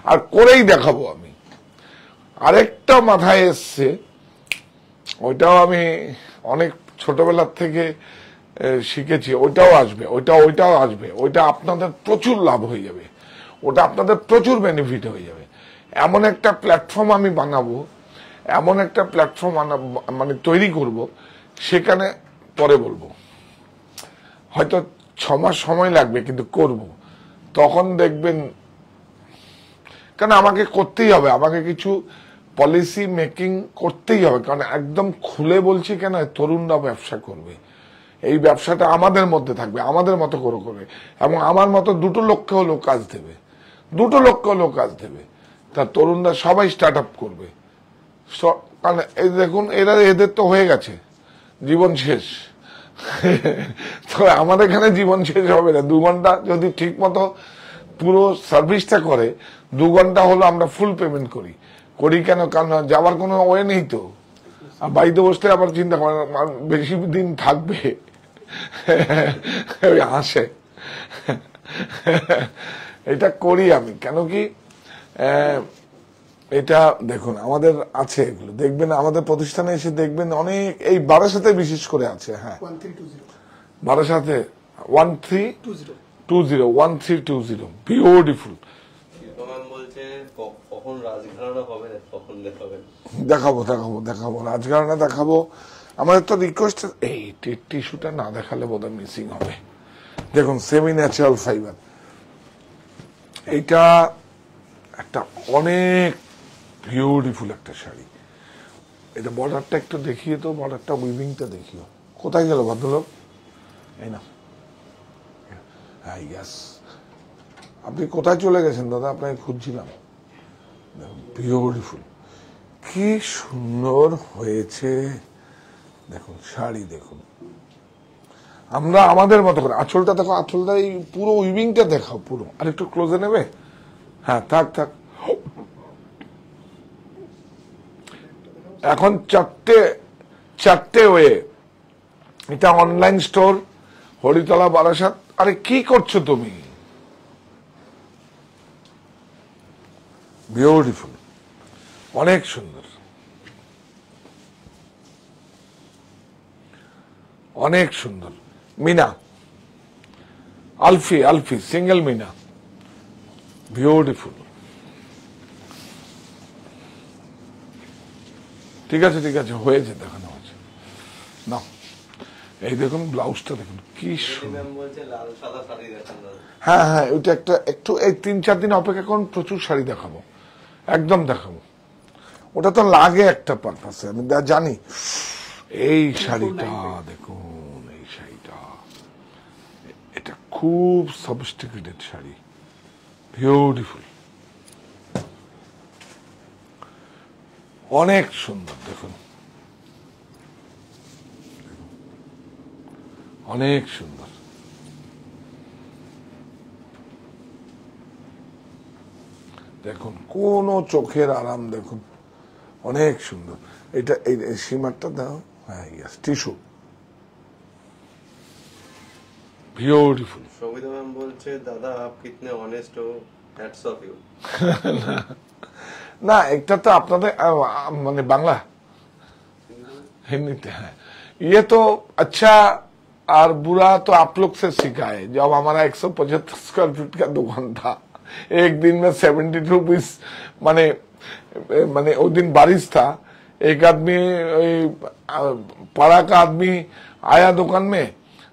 আর করেই দেখাবো আমি। আরেকটা মাথায় এসছে, ওইটাও আমি অনেক ছোটবেলার থেকে শিখেছি, ওইটাও আসবে, ওইটাও আসবে, ওইটা আপনাদের প্রচুর লাভ হয়ে যাবে, ওটা আপনাদের প্রচুর বেনিফিট হয়ে যাবে। এমন একটা প্ল্যাটফর্ম আমি বানাবো, এমন একটা প্ল্যাটফর্ম মানে তৈরি করব, সেখানে পরে বলবো, হয়তো 6 মাস সময় লাগবে কিন্তু করব। তখন দেখবেন, কারণ আমাকে করতেই হবে, আমাকে কিছু পলিসি মেকিং করতেই হবে, কারণ একদম খুলে বলছি কেন, তরুণরা ব্যবসা করবে, এই ব্যবসাটা আমাদের মধ্যে থাকবে, আমাদের মতো করে করবে, এবং আমার মতো 2 লক্ষ লোক কাজ দেবে, 2 লক্ষ লোক কাজ দেবে, তা তরুণরা সবাই স্টার্ট আপ করবে। কারণ এই দেখুন, এদের তো হয়ে গেছে, জীবন শেষ। তো আমাদের এখানে জীবন শেষ হবে না, 2 ঘন্টা যদি ঠিক মতো পুরো সার্ভিসটা করে, 2 ঘন্টা হলো আমরা ফুল পেমেন্ট করি কেন, কারণ যাওয়ার কোনো ওয়ে নেই তো, আর বাড়িতে বসলে আবার চিন্তা করে বেশি দিন থাকবে, হাসে। এটা করি আমি, কেন কি এটা দেখুন আমাদের আছে, এগুলো দেখবেন আমাদের প্রতিষ্ঠানে এসে দেখবেন অনেক, এই বারাসাতে বিশেষ করে আছে। হ্যাঁ 1320 বারাসাতে 1320 বিউটিফুল। শিল্পমান বলছে কখন রাজঘরানা হবে না, কখন দেখাবেন? দেখাবো রাজঘরানা দেখাবো। আমাদের তো রিকোয়েস্ট, এই টিস্যুটা না দেখালে বোধহয় মিসিং হবে। দেখুন সেমি ন্যাচারাল ফাইবার, এইটা একটা অনেক বিউটিফুল একটা শাড়ি। এটা বর্ডারটা একটু দেখিয়ে তো, বর্ডারটা উইভিংটা দেখিও। কোথায় গেল ভদ্রলোক? এই না, হ্যাঁ ইয়াস, আপনি কোথায় চলে গেছেন দাদা, আপনাকে খুঁজছিলাম। বিউটিফুল, কি সুন্দর হয়েছে দেখুন শাড়ি, দেখুন আমরা আমাদের মতো করে, আঁচলটা দেখো, আঁচলটা এই পুরো উইভিংটা দেখাও পুরো, আর একটু ক্লোজে নেবে। হ্যাঁ থাক, এখন চারটে ওয়ে। এটা অনলাইন স্টোর, হরিতলা, বারাসাত। আরে কি করছো তুমি? বিউটিফুল, অনেক সুন্দর, অনেক সুন্দর। মিনা, আলফি সিঙ্গেল মিনা, বিউটিফুল। ঠিক আছে হয়েছে, দেখানো হয়েছে না। এই দেখুন ব্লাউজটা দেখুন কি সুন্দর। ম্যাম বলছে লাল সাদা শাড়ি দেখান দাদা। হ্যাঁ ওইটা একটু এই 3-4 দিন অপেক্ষা করুন, প্রচুর শাড়ি দেখাবো, একদম দেখাবো। ওটা তো লাগে একটা পারপাসে, আমি জানি। এই শাড়িটা দেখুন, এই শাড়িটা, এটা খুব সফিস্টিকেটেড শাড়ি, বিউটিফুল, অনেক সুন্দর। দেখুন অনেক সুন্দর। দেখুন কোন চোখের আরাম, দেখুন অনেক সুন্দর। এটা এই সীমারটা দাও। হ্যাঁ, টিস্যু, বিউটিফুল। সবিতা ম্যাম বলছে দাদা আপ কিতনে অনেস্ট হো, হ্যাটস অফ ইউ। না, এটা তো আপনাদের মানে বাংলা, हिंदी है। ये तो अच्छा और बुरा तो आप लोग से सीखा है। जब हमारा 175 स्क्वायर फीट का दुकान था, एक दिन में 72 रुपीज, माने वो दिन बारिश था। एक आदमी, पाड़ा का आदमी आया दुकान में,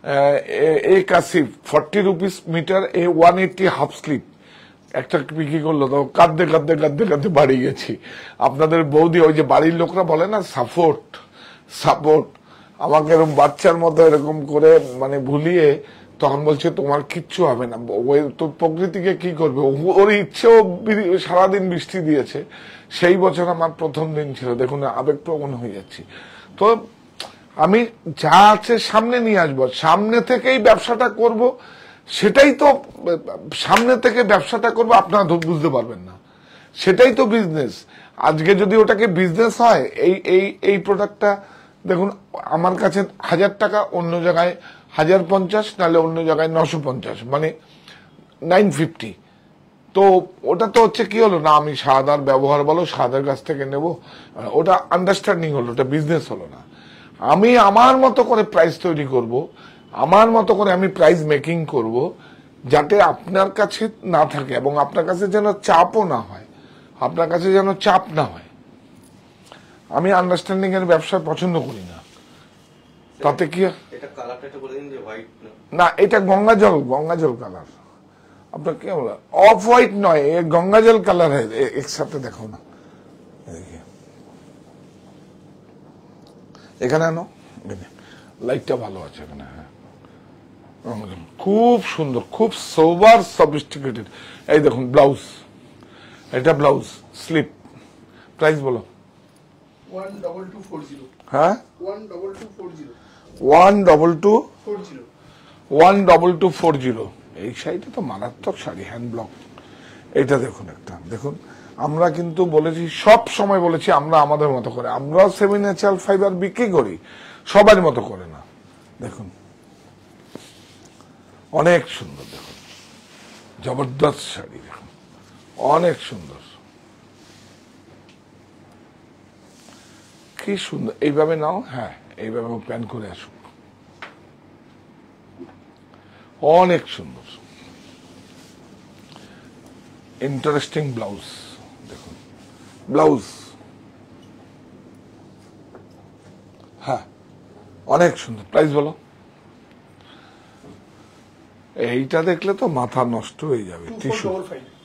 180 40 रुपीज मीटर, 180 हाफ स्लीप একটা বিক্রি করলো। তো কাঁদতে কাঁদতে কাঁদতে কাঁদতে বাড়ি গেছি। আপনাদের বৌদি, ওই যে বাড়ির লোকরা বলে না সাপোর্ট, আমাকে এরকম বাচ্চার মতো এরকম করে ভুলিয়ে তখন বলছে তোমার কিচ্ছু হবে না। ওই তো প্রকৃতিকে কি করবে, ওর ইচ্ছেও সারাদিন বৃষ্টি দিয়েছে। সেই বছর আমার প্রথম দিন ছিল। দেখুন আবেগপ্রবণ হয়ে যাচ্ছি। তো আমি যা আছে সামনে নিয়ে আসবো, সামনে থেকেই ব্যবসাটা করব। সেটাই তো, সামনে থেকে ব্যবসাটা করবো, আপনারা বুঝতে পারবেন না। সেটাই তো বিজনেস। আজকে যদি ওটাকে বিজনেস হয়, এই প্রোডাক্টটা দেখুন আমার কাছে 1000 টাকা, অন্য জায়গায় 1050, নাহলে অন্য জায়গায় 950, মানে 950। তো ওটা তো হচ্ছে কি হলো না, আমি সাদার ব্যবহার বলো, সাদার কাছ থেকে নেব, ওটা আন্ডারস্ট্যান্ডিং হলো, ওটা বিজনেস হলো না। আমি আমার মতো করে প্রাইস তৈরি করব, আমার মতো করে আমি প্রাইস মেকিং করব, যাতে আপনার কাছে না থাকে এবং আপনার কাছে যেন চাপও না হয়, আপনার কাছে যেন চাপ না হয়। আমি আন্ডারস্ট্যান্ডিং এর ব্যবসা পছন্দ করি না। তাতে কি, এটা কালারটা একটু বলে দিন যে হোয়াইট না, এটা গঙ্গাজল কালার। আপনার কি বলা, অফ হোয়াইট নয়, গঙ্গাজল কালার হয়। একসাথে দেখো না, এখানে আনো, লাইটটা ভালো আছে এখানে। হ্যাঁ, খুব সুন্দর, খুব সোবার সফিস্টিকেটেড। এই দেখুন ব্লাউজ, এটা ব্লাউজ স্লিপ। প্রাইস বলো। 12240। হ্যাঁ, 12240। 12240। এই শাড়িটা তো মারাত্মক শাড়ি, হ্যান্ড ব্লক। এটা দেখুন একটা, দেখুন আমরা কিন্তু বলেছি, সব সময় বলেছি, আমরা আমাদের মতো করে, আমরা সেমি ন্যাচারাল ফাইবার বিক্রি করি, সবার মতো করে না। দেখুন অনেক সুন্দর, দেখুন জবরদস্ত শাড়ি, দেখুন অনেক সুন্দর, কি সুন্দর। এইভাবে নাও, হ্যাঁ এইভাবে প্যান করে আসুক, অনেক সুন্দর, ইন্টারেস্টিং ব্লাউজ। দেখুন ব্লাউজ, হ্যাঁ অনেক সুন্দর। প্রাইস বলো। এইটা দেখলে তো মাথা নষ্ট হয়ে যাবে।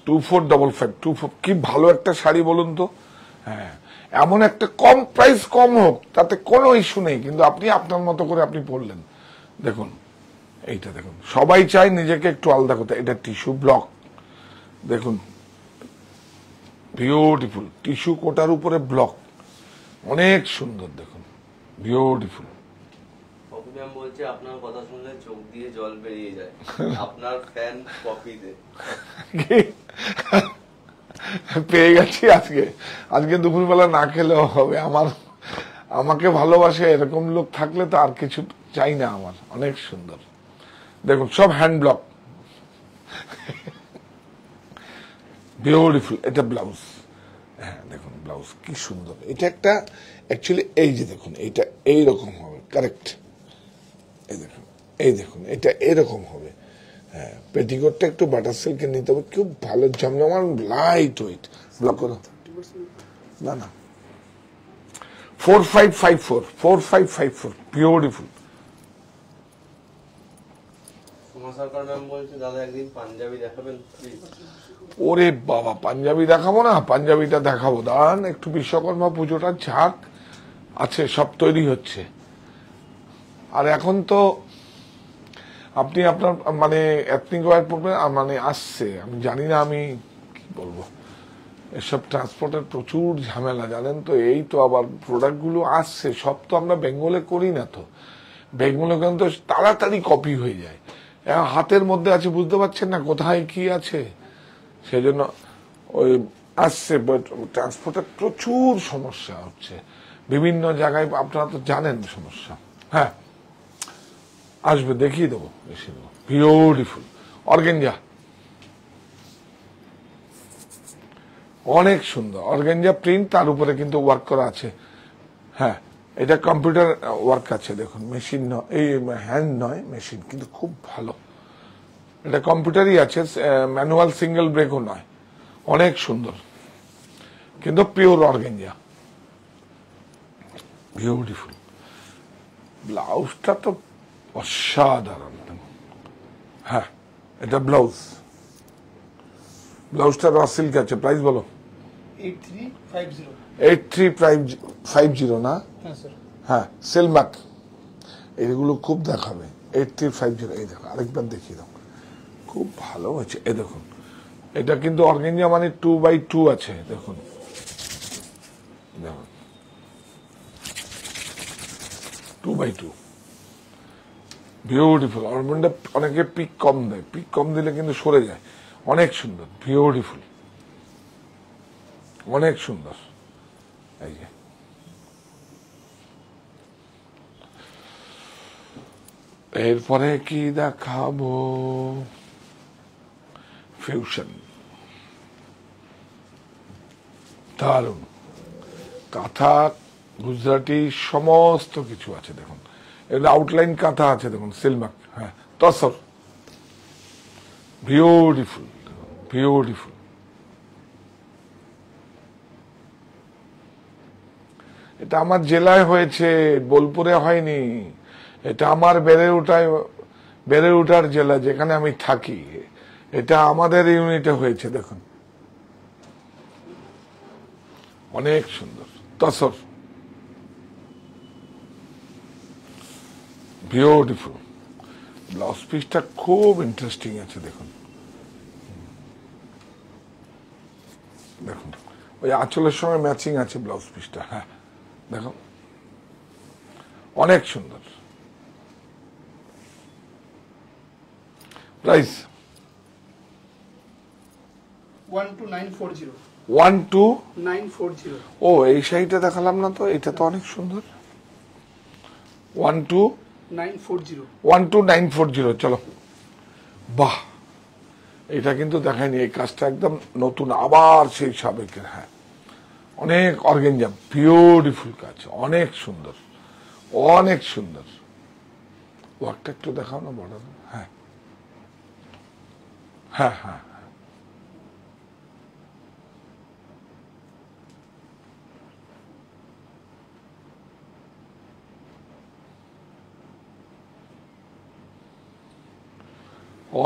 2455। কি ভালো একটা শাড়ি বলুন তো। হ্যাঁ, এমন একটা কম প্রাইস, কম হোক, তাতে কোনো ইস্যু নেই, কিন্তু আপনি আপনার মতো করে আপনি পড়লেন। দেখুন এইটা দেখুন, সবাই চায় নিজেকে একটু আলাদা করতে। এটা টিস্যু ব্লক, দেখুন বিউটিফুল, টিস্যু কোটার উপরে ব্লক, অনেক সুন্দর, দেখুন বিউটিফুল। ম্যাম বলছে আপনার কথা শুনলে চোখ দিয়ে জল বেরিয়ে যায়, আপনার ফ্যান কপিতে। পেয়ে গেছি আজকে দুপুরবেলা না খেলেও হবে। আমার আমাকে ভালোবাসে এরকম লোক থাকলে তো আর কিছু চাই না আমার। অনেক সুন্দর, দেখুন সব হ্যান্ড ব্লক, বিউটিফুল। এটা ব্লাউজ, হ্যাঁ দেখুন ব্লাউজ কি সুন্দর। এটা একটা অ্যাকচুয়ালি এই যে দেখুন এইটা এইরকম হবে, কারেক্ট। এই দেখুন, এই দেখুন এটা এরকম হবে। হ্যাঁ, পেটিকোটটা একটু বাটার সিল্কের নিতে হবে, খুব ভালো জমজমার, লাইট ওয়েট। ব্লক করো না, না 4554, 4554, বিউটিফুল। সোমা সরকার ম্যাম বলছে দাদা একদিন পাঞ্জাবি দেখাবেন প্লিজ। ওরে বাবা, পাঞ্জাবি দেখাবো না? পাঞ্জাবিটা দেখাবো, দাঁড়ান একটু বিশ্বকর্মা পুজোটা ঝাঁক আছে, সব তৈরি হচ্ছে। আর এখন তো আপনি আপনার মানে এথনিক ওয়্যার পরবেন, মানে আসছে, আমি জানি না আমি কি বলবো, এসব ট্রান্সপোর্টের প্রচুর ঝামেলা জানেন তো। এই তো আবার প্রোডাক্ট গুলো আসছে, সব তো আমরা বেঙ্গলে করি না তো। বেঙ্গলে কিন্তু তাড়াতাড়ি কপি হয়ে যায়, হাতের মধ্যে আছে, বুঝতে পারছেন না কোথায় কি আছে। সেই জন্য ওই আসছে, বাট ট্রান্সপোর্টের প্রচুর সমস্যা হচ্ছে বিভিন্ন জায়গায়, আপনারা তো জানেন সমস্যা। হ্যাঁ আসবে, দেখিয়ে দেবো, বেশি দেবো। বিউটিফুল অর্গেঞ্জা, অনেক সুন্দর অর্গেঞ্জা প্রিন্ট, তার উপরে কিন্তু ওয়ার্ক করা আছে। হ্যাঁ, এটা কম্পিউটার ওয়ার্ক আছে, দেখুন মেশিন নয়, এই হ্যান্ড নয় মেশিন, কিন্তু খুব ভালো। এটা কম্পিউটারই আছে, ম্যানুয়াল সিঙ্গেল ব্রেকও নয়, অনেক সুন্দর, কিন্তু পিওর অর্গেঞ্জা, বিউটিফুল। ব্লাউজটা তো অসাধারণ। হ্যাঁ, এটা ব্লাউজ, ব্লাউজটা র সিল্ক আছে। প্রাইস বলো? 8350. 8350 না? হ্যাঁ স্যার। হ্যাঁ, সিলমাক, এইগুলো খুব দেখাবে। 8350, এই দেখো আরেকবার দেখিয়ে দাও, খুব ভালো হয়েছে। এই দেখুন, এটা কিন্তু অর্গেঞ্জা মানে 2x2 আছে, দেখুন দেখুন 2x2, বিউটিফুল। অনেকে পিক কম দেয়, পিক কম দিলে কিন্তু সরে যায়। অনেক সুন্দর, বিউটিফুল, অনেক সুন্দর। এই যে এরপরে কি দেখাবো, ফিউশন, দারুন কাঁথা, গুজরাটি সমস্ত কিছু আছে। দেখুন এগুলো আউটলাইন কাঁথা আছে, দেখুন সিলমাক, হ্যাঁ তসর, বিউটিফুল, বিউটিফুল। এটা আমার জেলায় হয়েছে, বোলপুরে হয়নি। এটা আমার বেড়ে ওঠার জেলা, যেখানে আমি থাকি। এটা আমাদের ইউনিটে হয়েছে, দেখুন অনেক সুন্দর তসর, বিউটিফুল। ব্লাউজ পিসটা খুব ইন্টারেস্টিং আছে, দেখুন দেখুন ওই আঁচলের সঙ্গে ম্যাচিং আছে ব্লাউজ পিসটা। হ্যাঁ দেখো, অনেক সুন্দর। প্রাইস 12940. 12940। 940. ও, এই শাড়িটা দেখালাম না তো, এটা তো অনেক সুন্দর। 940. 12940, চলো। বাহ, এটা কিন্তু দেখায়নি, এই কাজটা একদম নতুন, আবার সেই সাবেকের। হ্যাঁ, অনেক অর্গেঞ্জা, বিউটিফুল কাজ, অনেক সুন্দর, অনেক সুন্দর। ওয়ার্কটা একটু দেখাও না বর্ডার। হ্যাঁ হ্যাঁ হ্যাঁ,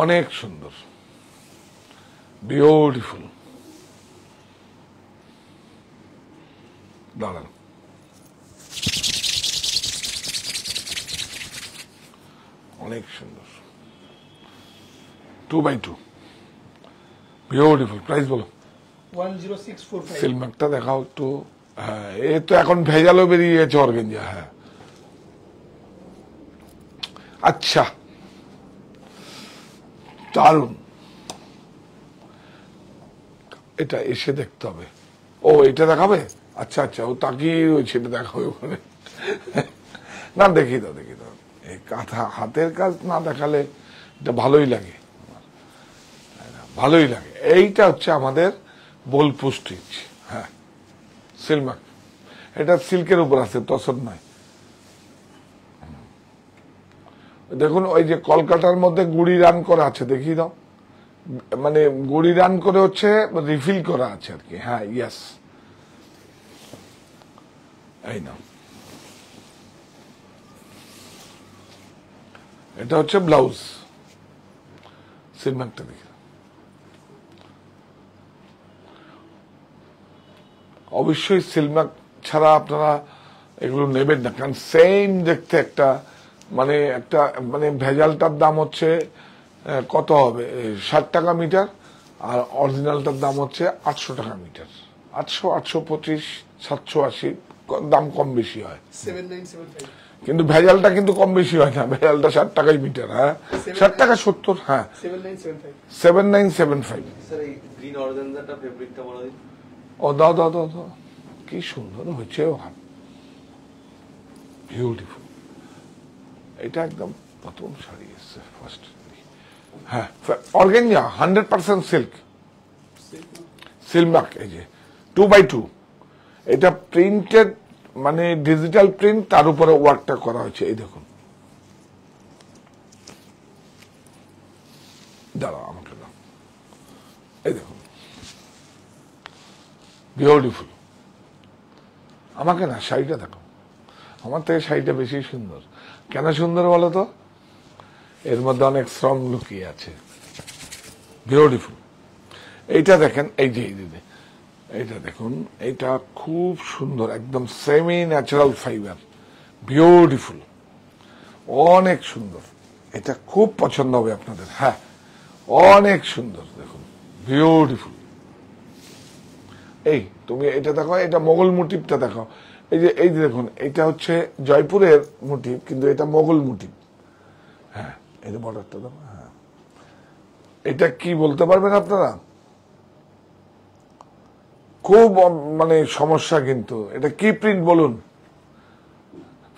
অনেক সুন্দর, বিউটিফুল। দাঁড়ান, অনেক সুন্দর, 2x2, বিউটিফুল। প্রাইস বলো? 10645. সিলমাকটা দেখাও একটু। হ্যাঁ, এ তো এখন ভেজালও বেরিয়ে গেছে অর্গেঞ্জা। হ্যাঁ, আচ্ছা, দারুন। এটা এসে দেখতে হবে। ও, এটা দেখাবে? আচ্ছা আচ্ছা, ও তাকিয়ে রয়েছে, এটা দেখা হবে ওখানে। না দেখি দাও এই কাঁথা হাতের কাজ না দেখালে এটা ভালোই লাগে, ভালোই লাগে। এইটা হচ্ছে আমাদের বোলপুর স্টিচ, হ্যাঁ সিলমাক, এটা সিল্কের উপর আছে, তসর নয়। দেখুন ওই যে কলকাতার মধ্যে গুড়ি রান করা আছে, দেখিয়ে দাও, মানে গুড়ি রান করে হচ্ছে রিফিল করা আছে আর কি। হ্যাঁ ইয়াস, এই নাও, এটা হচ্ছে ব্লাউজ। সিলমাকটা দেখি, অবশ্যই সিলমাক ছাড়া আপনারা এগুলো নেবেন না, কারণ সেম দেখতে একটা মানে ভেজালটার দাম হচ্ছে কত হবে, 60 টাকা মিটার, আর অরিজিনালটার দাম হচ্ছে 800 টাকা মিটার। 800, 825, 780 দাম কম বেশি হয়, 7975 কিন্তু ভেজালটা কিন্তু কম বেশি হয় না, ভেজালটা 60 টাকাই মিটার। হ্যাঁ 60 টাকা 70, হ্যাঁ 7975 7975। স্যার এই গ্রিন অর্গানজাটা ফেব্রিকটা বলে দিন। ও দাও দাও দাও দাও, কি সুন্দর হয়েছে, বিউটিফুল। এটা একদম প্রথম শাড়ি এসছে ফার্স্ট। হ্যাঁ অর্গানজা 100% সিল্ক, সিলমাক, এই যে 2x2, এটা প্রিন্টেড মানে ডিজিটাল প্রিন্ট, তার উপরে ওয়ার্কটা করা হয়েছে। এই দেখুন, দাঁড়াও আমাকে দাও, এই দেখুন বিউটিফুল। আমাকে না, শাড়িটা দেখো, আমার থেকে শাড়িটা বেশি সুন্দর। কেন সুন্দর বলো তো, এর মধ্যে অনেক শ্রম লুকিয়ে আছে, বিউটিফুল। এইটা দেখেন, এই যে এইটা দেখুন, এইটা খুব সুন্দর, একদম সেমি ন্যাচারাল ফাইবার, বিউটিফুল, অনেক সুন্দর। এটা খুব পছন্দ হবে আপনাদের, হ্যাঁ অনেক সুন্দর, দেখুন বিউটিফুল। এই তুমি এটা দেখো, এটা মোগল মোটিভটা দেখো, এই যে দেখুন, এটা হচ্ছে জয়পুরের মোটিভ, কিন্তু এটা মোগল মোটিভ। হ্যাঁ এই যে বর্ডারটা দেখো, হ্যাঁ এটা কি বলতে পারবেন আপনারা, খুব মানে সমস্যা, কিন্তু এটা কি প্রিন্ট বলুন,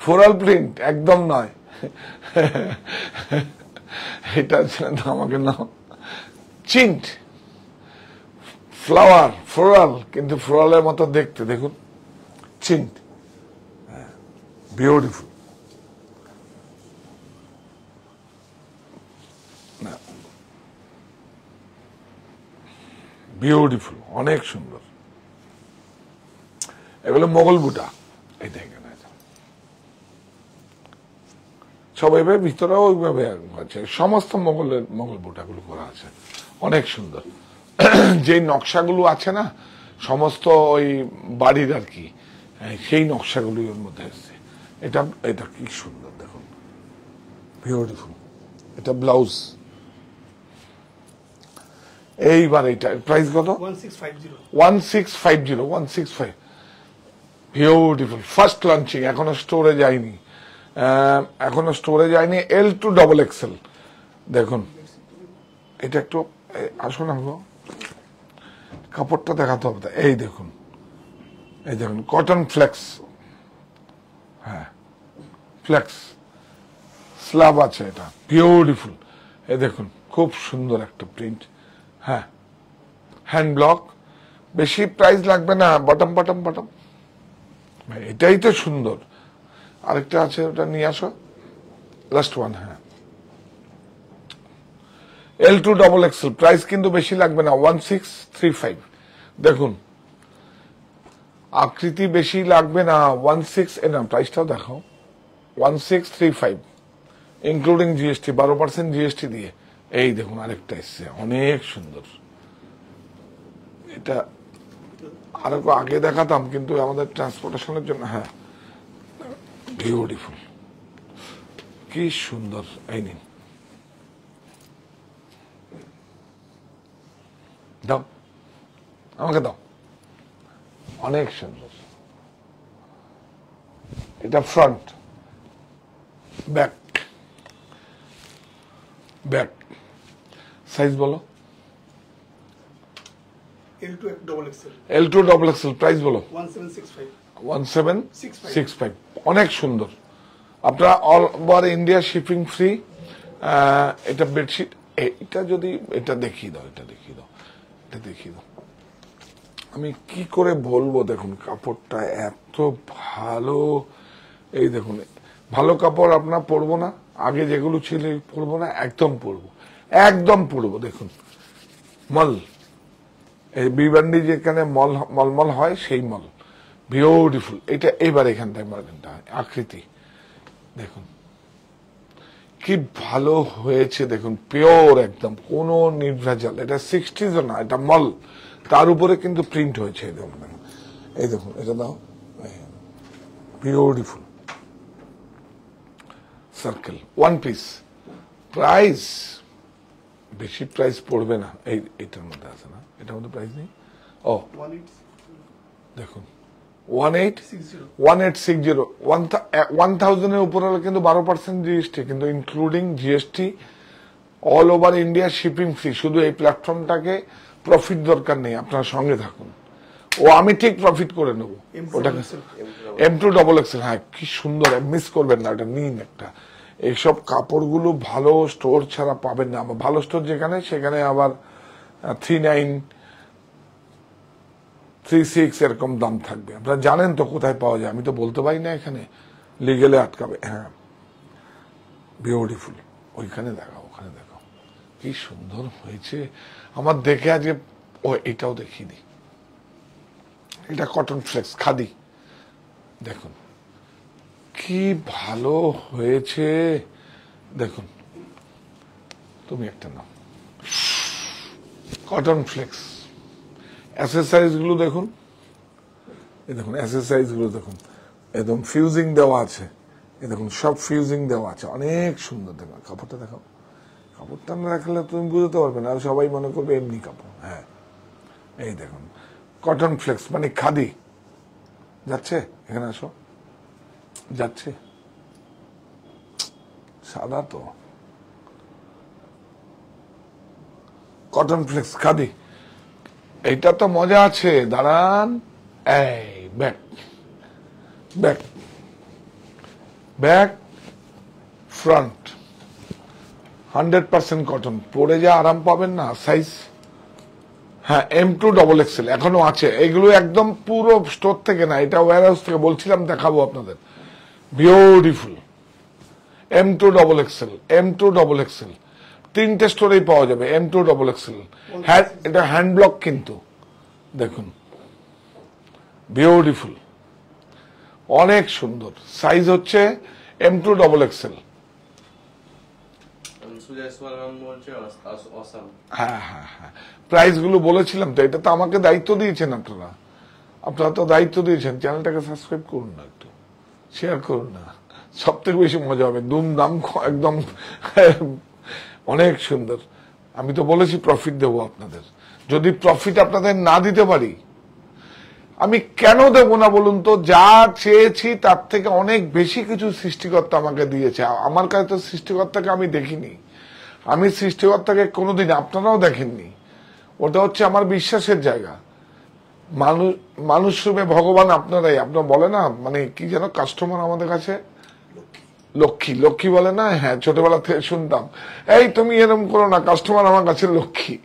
ফ্লোরাল প্রিন্ট একদম নয়। এটা আমাকে নাও চিন্ট ফ্লাওয়ার, ফ্লোরাল, কিন্তু ফ্লোরালের মতো দেখতে, দেখুন চিন্ট, বিউটিফুল। বিউটিফুল, অনেক সুন্দর। এগুলো মোগল বুটা, এই দেখেন সব এভাবে, ভিতরেও ওইভাবে আছে, সমস্ত মোগল বুটাগুলো করা আছে, অনেক সুন্দর। যে নকশাগুলো আছে না সমস্ত ওই বাড়ির আর কি, সেই নকশাগুলো ওর মধ্যে এসছে। এটা এটা কি সুন্দর দেখুন, বিউটিফুল। এটা ব্লাউজ। এইবার এটা প্রাইস কত? 1650 1650 বিউটিফুল, ফার্স্ট লঞ্চিং, এখনো স্টোরে যায়নি, L2XXL। দেখুন এটা একটু আসুন, কাপড়টা দেখাতে হবে, এই দেখুন, এই দেখুন কটন ফ্লেক্স, হ্যাঁ ফ্লেক্স স্ল্যাব আছে, এটা বিউটিফুল। এই দেখুন খুব সুন্দর একটা প্রিন্ট, হ্যাঁ হ্যান্ড ব্লক, বেশি প্রাইস লাগবে না, বটম বটম বটম, এটাই তো সুন্দর। আরেকটা আছে, ওটা নিয়ে আসো, লাস্ট ওয়ান, হ্যাঁ L2XXL, প্রাইস কিন্তু বেশি লাগবে না, 1635। দেখুন আকৃতি বেশি লাগবে না, 16, না প্রাইসটাও দেখো, 1635 ইনক্লুডিং জিএসটি, 12% জিএসটি দিয়ে। এই দেখুন আরেকটা এসছে, অনেক সুন্দর। এটা আরো আগে দেখাতাম, কিন্তু আমাদের ট্রান্সপোর্টেশনের জন্য, হ্যাঁ বিউটিফুল, কি সুন্দর। এই নিন, দাও আমাকে দাও, অনেক সুন্দর। এটা ফ্রন্ট, ব্যাক, ব্যাক সাইজ বলো, L2 double XL L2 double XL, price বলো। 1765 1765, অনেক সুন্দর। আপনারা all over India shipping free. এটা বেডশিট, এটা যদি এটা দেখিয়ে দাও, এটা দেখিয়ে দাও, এটা দেখিয়ে দাও। আমি কি করে বলবো, দেখুন কাপড়টা এত ভালো। এই দেখুন, ভালো কাপড় আপনার পরবো না, আগে যেগুলো ছিল পরবো না, একদম পরবো, একদম পরবো। দেখুন মল, এই বিবান্ডি যেখানে মলমল হয় সেই মল, বিউটিফুল। এটা এবার এখানটায় মার্কেনটা আকৃতি দেখুন কি ভালো হয়েছে, দেখুন পিওর একদম, কোনো নির্ভেজাল। এটা 60s না, এটা মল, তার উপরে কিন্তু প্রিন্ট হয়েছে। এই দেখুন, এই দেখুন, এটা দাও, beautiful circle, one piece. Price বেশি প্রাইস পড়বে না, এইটার মধ্যে আছে না, এটার মধ্যে প্রাইস নেই। ও 1860 দেখুন 1860, 1000 এর উপর হলে কিন্তু 12% জিএসটি, কিন্তু including GST all over India shipping free. শুধু এই প্ল্যাটফর্মটাকে প্রফিট দরকার নেই, আপনার সঙ্গে থাকুন, ও আমি ঠিক প্রফিট করে নেবো। ওটাকে M2 ডবল এক্সেল, হ্যাঁ কি সুন্দর, মিস করবেন না, এটা নিন একটা। এইসব কাপড়গুলো ভালো স্টোর ছাড়া পাবেন না। ভালো স্টোর যেখানে, সেখানে আবার 39, 36 এরকম দাম থাকবে। আপনারা জানেন তো কোথায় পাওয়া যায়, আমি তো বলতে পারি না, এখানে লিগেলে আটকাবে। হ্যাঁ বিউটিফুল, ওইখানে দেখাও, ওখানে দেখাও, কি সুন্দর হয়েছে আমার দেখে আজকে। ও এটাও দেখিয়ে দিই, এটা কটন ফ্লেক্স খাদি, দেখুন কি ভালো হয়েছে। দেখুন তুমি একটা নাও, কটন ফ্লেক্স। অ্যাসেসরিজ গুলো দেখুন, এই দেখুন অ্যাসেসরিজ গুলো দেখুন, একদম ফিউজিং দেওয়া আছে। এই দেখুন সব ফিউজিং দেওয়া আছে, অনেক সুন্দর। দেখুন কাপড়টা দেখাও, কাপড়টা না রাখলে তুমি বুঝতে পারবে না, আর সবাই মনে করবে এমনি কাপড়। হ্যাঁ এই দেখুন কটন ফ্লেক্স মানে খাদি। যাচ্ছে, এখানে আসো, যাচ্ছে, সাদা তো, কটন ফ্লেক্স খাদি। এইটা তো মজা আছে, দাঁড়ান। এই back, back, back, front, 100% cotton, পরে যা আরাম পাবেন না। সাইজ হ্যাঁ M2 ডবল এক্সেল এখনো আছে। এগুলো একদম পুরো স্টোর থেকে না, এটা ওয়্যার হাউস থেকে, বলছিলাম দেখাবো আপনাদের। Beautiful M2 double XL, M2 double XL, 3টে স্টোরেই পাওয়া যাবে M2 ডবল এক্সেল। হ্যাঁ এটা হ্যান্ড ব্লক কিন্তু, দেখুন বিউটিফুল, অনেক সুন্দর। সাইজ হচ্ছে M2 ডবল এক্সেল। হ্যাঁ হ্যাঁ হ্যাঁ, প্রাইস গুলো বলেছিলাম তো। এটা তো আমাকে দায়িত্ব দিয়েছেন আপনারা, আপনারা তো দায়িত্ব দিয়েছেন। চ্যানেলটাকে সাবস্ক্রাইব করুন না, একটু শেয়ার করুন না, সব থেকে বেশি মজা হবে। দুমদাম একদম অনেক সুন্দর। আমি তো বলেছি প্রফিট দেবো আপনাদের। যদি প্রফিট আপনাদের না দিতে পারি, আমি কেন দেব না বলুন তো? যা চেয়েছি তার থেকে অনেক বেশি কিছু সৃষ্টিকর্তা আমাকে দিয়েছে। আমার কাছে তো সৃষ্টিকর্তাকে আমি দেখিনি, আমি সৃষ্টিকর্তাকে কোনোদিন, আপনারাও দেখেননি। ওটা হচ্ছে আমার বিশ্বাসের জায়গা। মানুষ রূপে ভগবান আপনারাই। আপনার বলে না, মানে কি যেন কাস্টমার আমাদের কাছে লক্ষ্মী, লক্ষ্মী বলে না? হ্যাঁ, ছোটবেলা থেকে শুনতাম, এই তুমি এরকম করো না, কাস্টমার আমার কাছে লক্ষ্মী।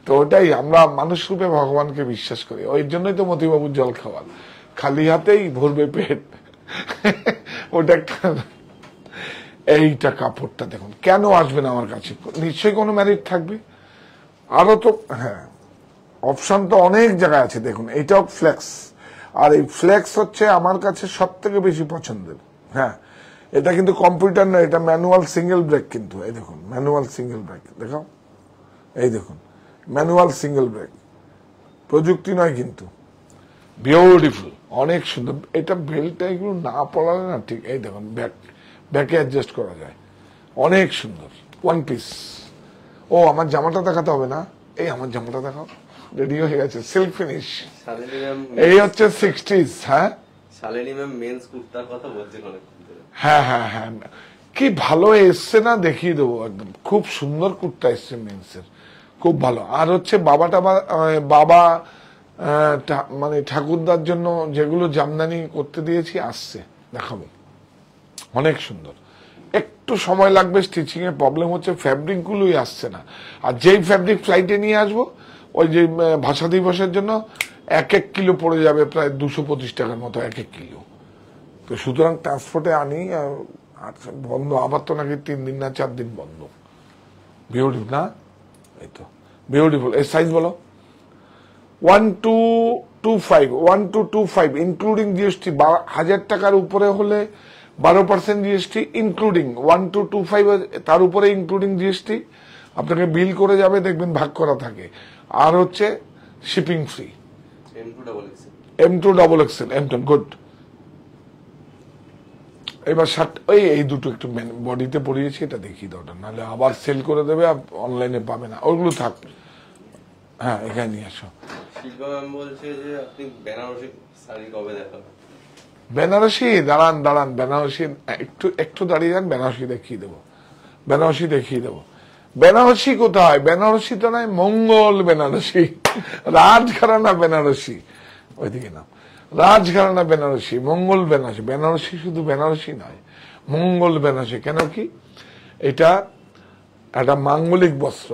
তো ওটাই, আমরা মানুষ রূপে ভগবানকে বিশ্বাস করি। ওই জন্যই তো মতিবাবুর জল খাওয়ার, খালি হাতেই ভরবে পেট। ওটা এইটা কাপড়টা দেখুন, কেন আসবেন আমার কাছে? নিশ্চয়ই কোনো ম্যারিট থাকবে। আরো তো হ্যাঁ অপশন তো অনেক জায়গায় আছে। দেখুন এইটাও ফ্লেক্স, আর এই ফ্লেক্স হচ্ছে আমার কাছে সব থেকে বেশি পছন্দের। হ্যাঁ এটা কিন্তু কম্পিউটার নয়, এটা ম্যানুয়াল সিঙ্গেল ব্রেক কিন্তু। এই দেখুন ম্যানুয়াল সিঙ্গেল ব্রেক, দেখাও, এই দেখুন ম্যানুয়াল সিঙ্গেল ব্রেক, প্রযুক্তি নয় কিন্তু। বিউটিফুল, অনেক সুন্দর। এটা বেল্টটা এগুলো না পড়ালে না ঠিক। এই দেখুন ব্যাক, ব্যাকে অ্যাডজাস্ট করা যায়, অনেক সুন্দর। One piece. ও আমার জামাটা দেখাতে হবে না? এই আমার জামাটা দেখাও, রেডি হয়ে গেছে, সিল্ক ফিনিশ। এই হচ্ছে 60s। হ্যাঁ শালিনী ম্যাম মেন্স কুর্তার কথা বলছেন অনেক। হ্যাঁ হ্যাঁ হ্যাঁ, কি ভালো এসছে না, দেখিয়ে দেবো একদম। খুব সুন্দর কুর্তা এসছে মেন্সের, খুব ভালো। আর হচ্ছে বাবা মানে ঠাকুরদার জন্য যেগুলো জামদানি করতে দিয়েছি আসছে, দেখাবো, অনেক সুন্দর। একটু সময় লাগবে, স্টিচিং এর প্রবলেম হচ্ছে, ফ্যাব্রিক গুলোই আসছে না। আর যেই ফ্যাব্রিক ফ্লাইটে নিয়ে আসবো, ওই যে ভাষা দিবসের জন্য 1 কিলো পড়ে যাবে প্রায় 225 টাকার মতো 1 কিলো। তো সুতরাং ট্রান্সপোর্টে আনি, আর বন্ধ আবার তো নাকি 3 দিন না 4 দিন বন্ধ। বিউটিফুল না? এই তো বিউটিফুল। এর সাইজ বলো? 1225 ইনক্লুডিং জিএসটি। 1000 টাকার উপরে হলে 12% জিএসটি ইনক্লুডিং। 1225 তার উপরে ইনক্লুডিং জিএসটি আপনাকে বিল করে যাবে, দেখবেন ভাগ করা থাকে। আর হচ্ছে shipping free. M2 double XL M2 good. এবার এই দুটো একটু বডিতে পরিয়েছি, এটা দেখিয়ে দাও, নাহলে আবার সেল করে দেবে, অনলাইনে পাবে না, ওগুলো থাক। হ্যাঁ, এখানে নিয়ে আসো। শিল্পা ম্যাম বলছে যে আপনি বেনারসি শাড়ি কবে দেখাবেন? বেনারসি দাঁড়ান বেনারসি একটু দাঁড়িয়ে যান, বেনারসি দেখিয়ে দেবো। বেনারসি কোথায়? বেনারসি তো নয়, মঙ্গল বেনারসি, রাজঘরানা বেনারসি। ওইদিকে না, রাজঘরানা বেনারসি, মঙ্গল বেনারসি। বেনারসি শুধু বেনারসি নয়, মঙ্গল বেনারসি। কেন কি? এটা একটা মাঙ্গলিক বস্ত্র।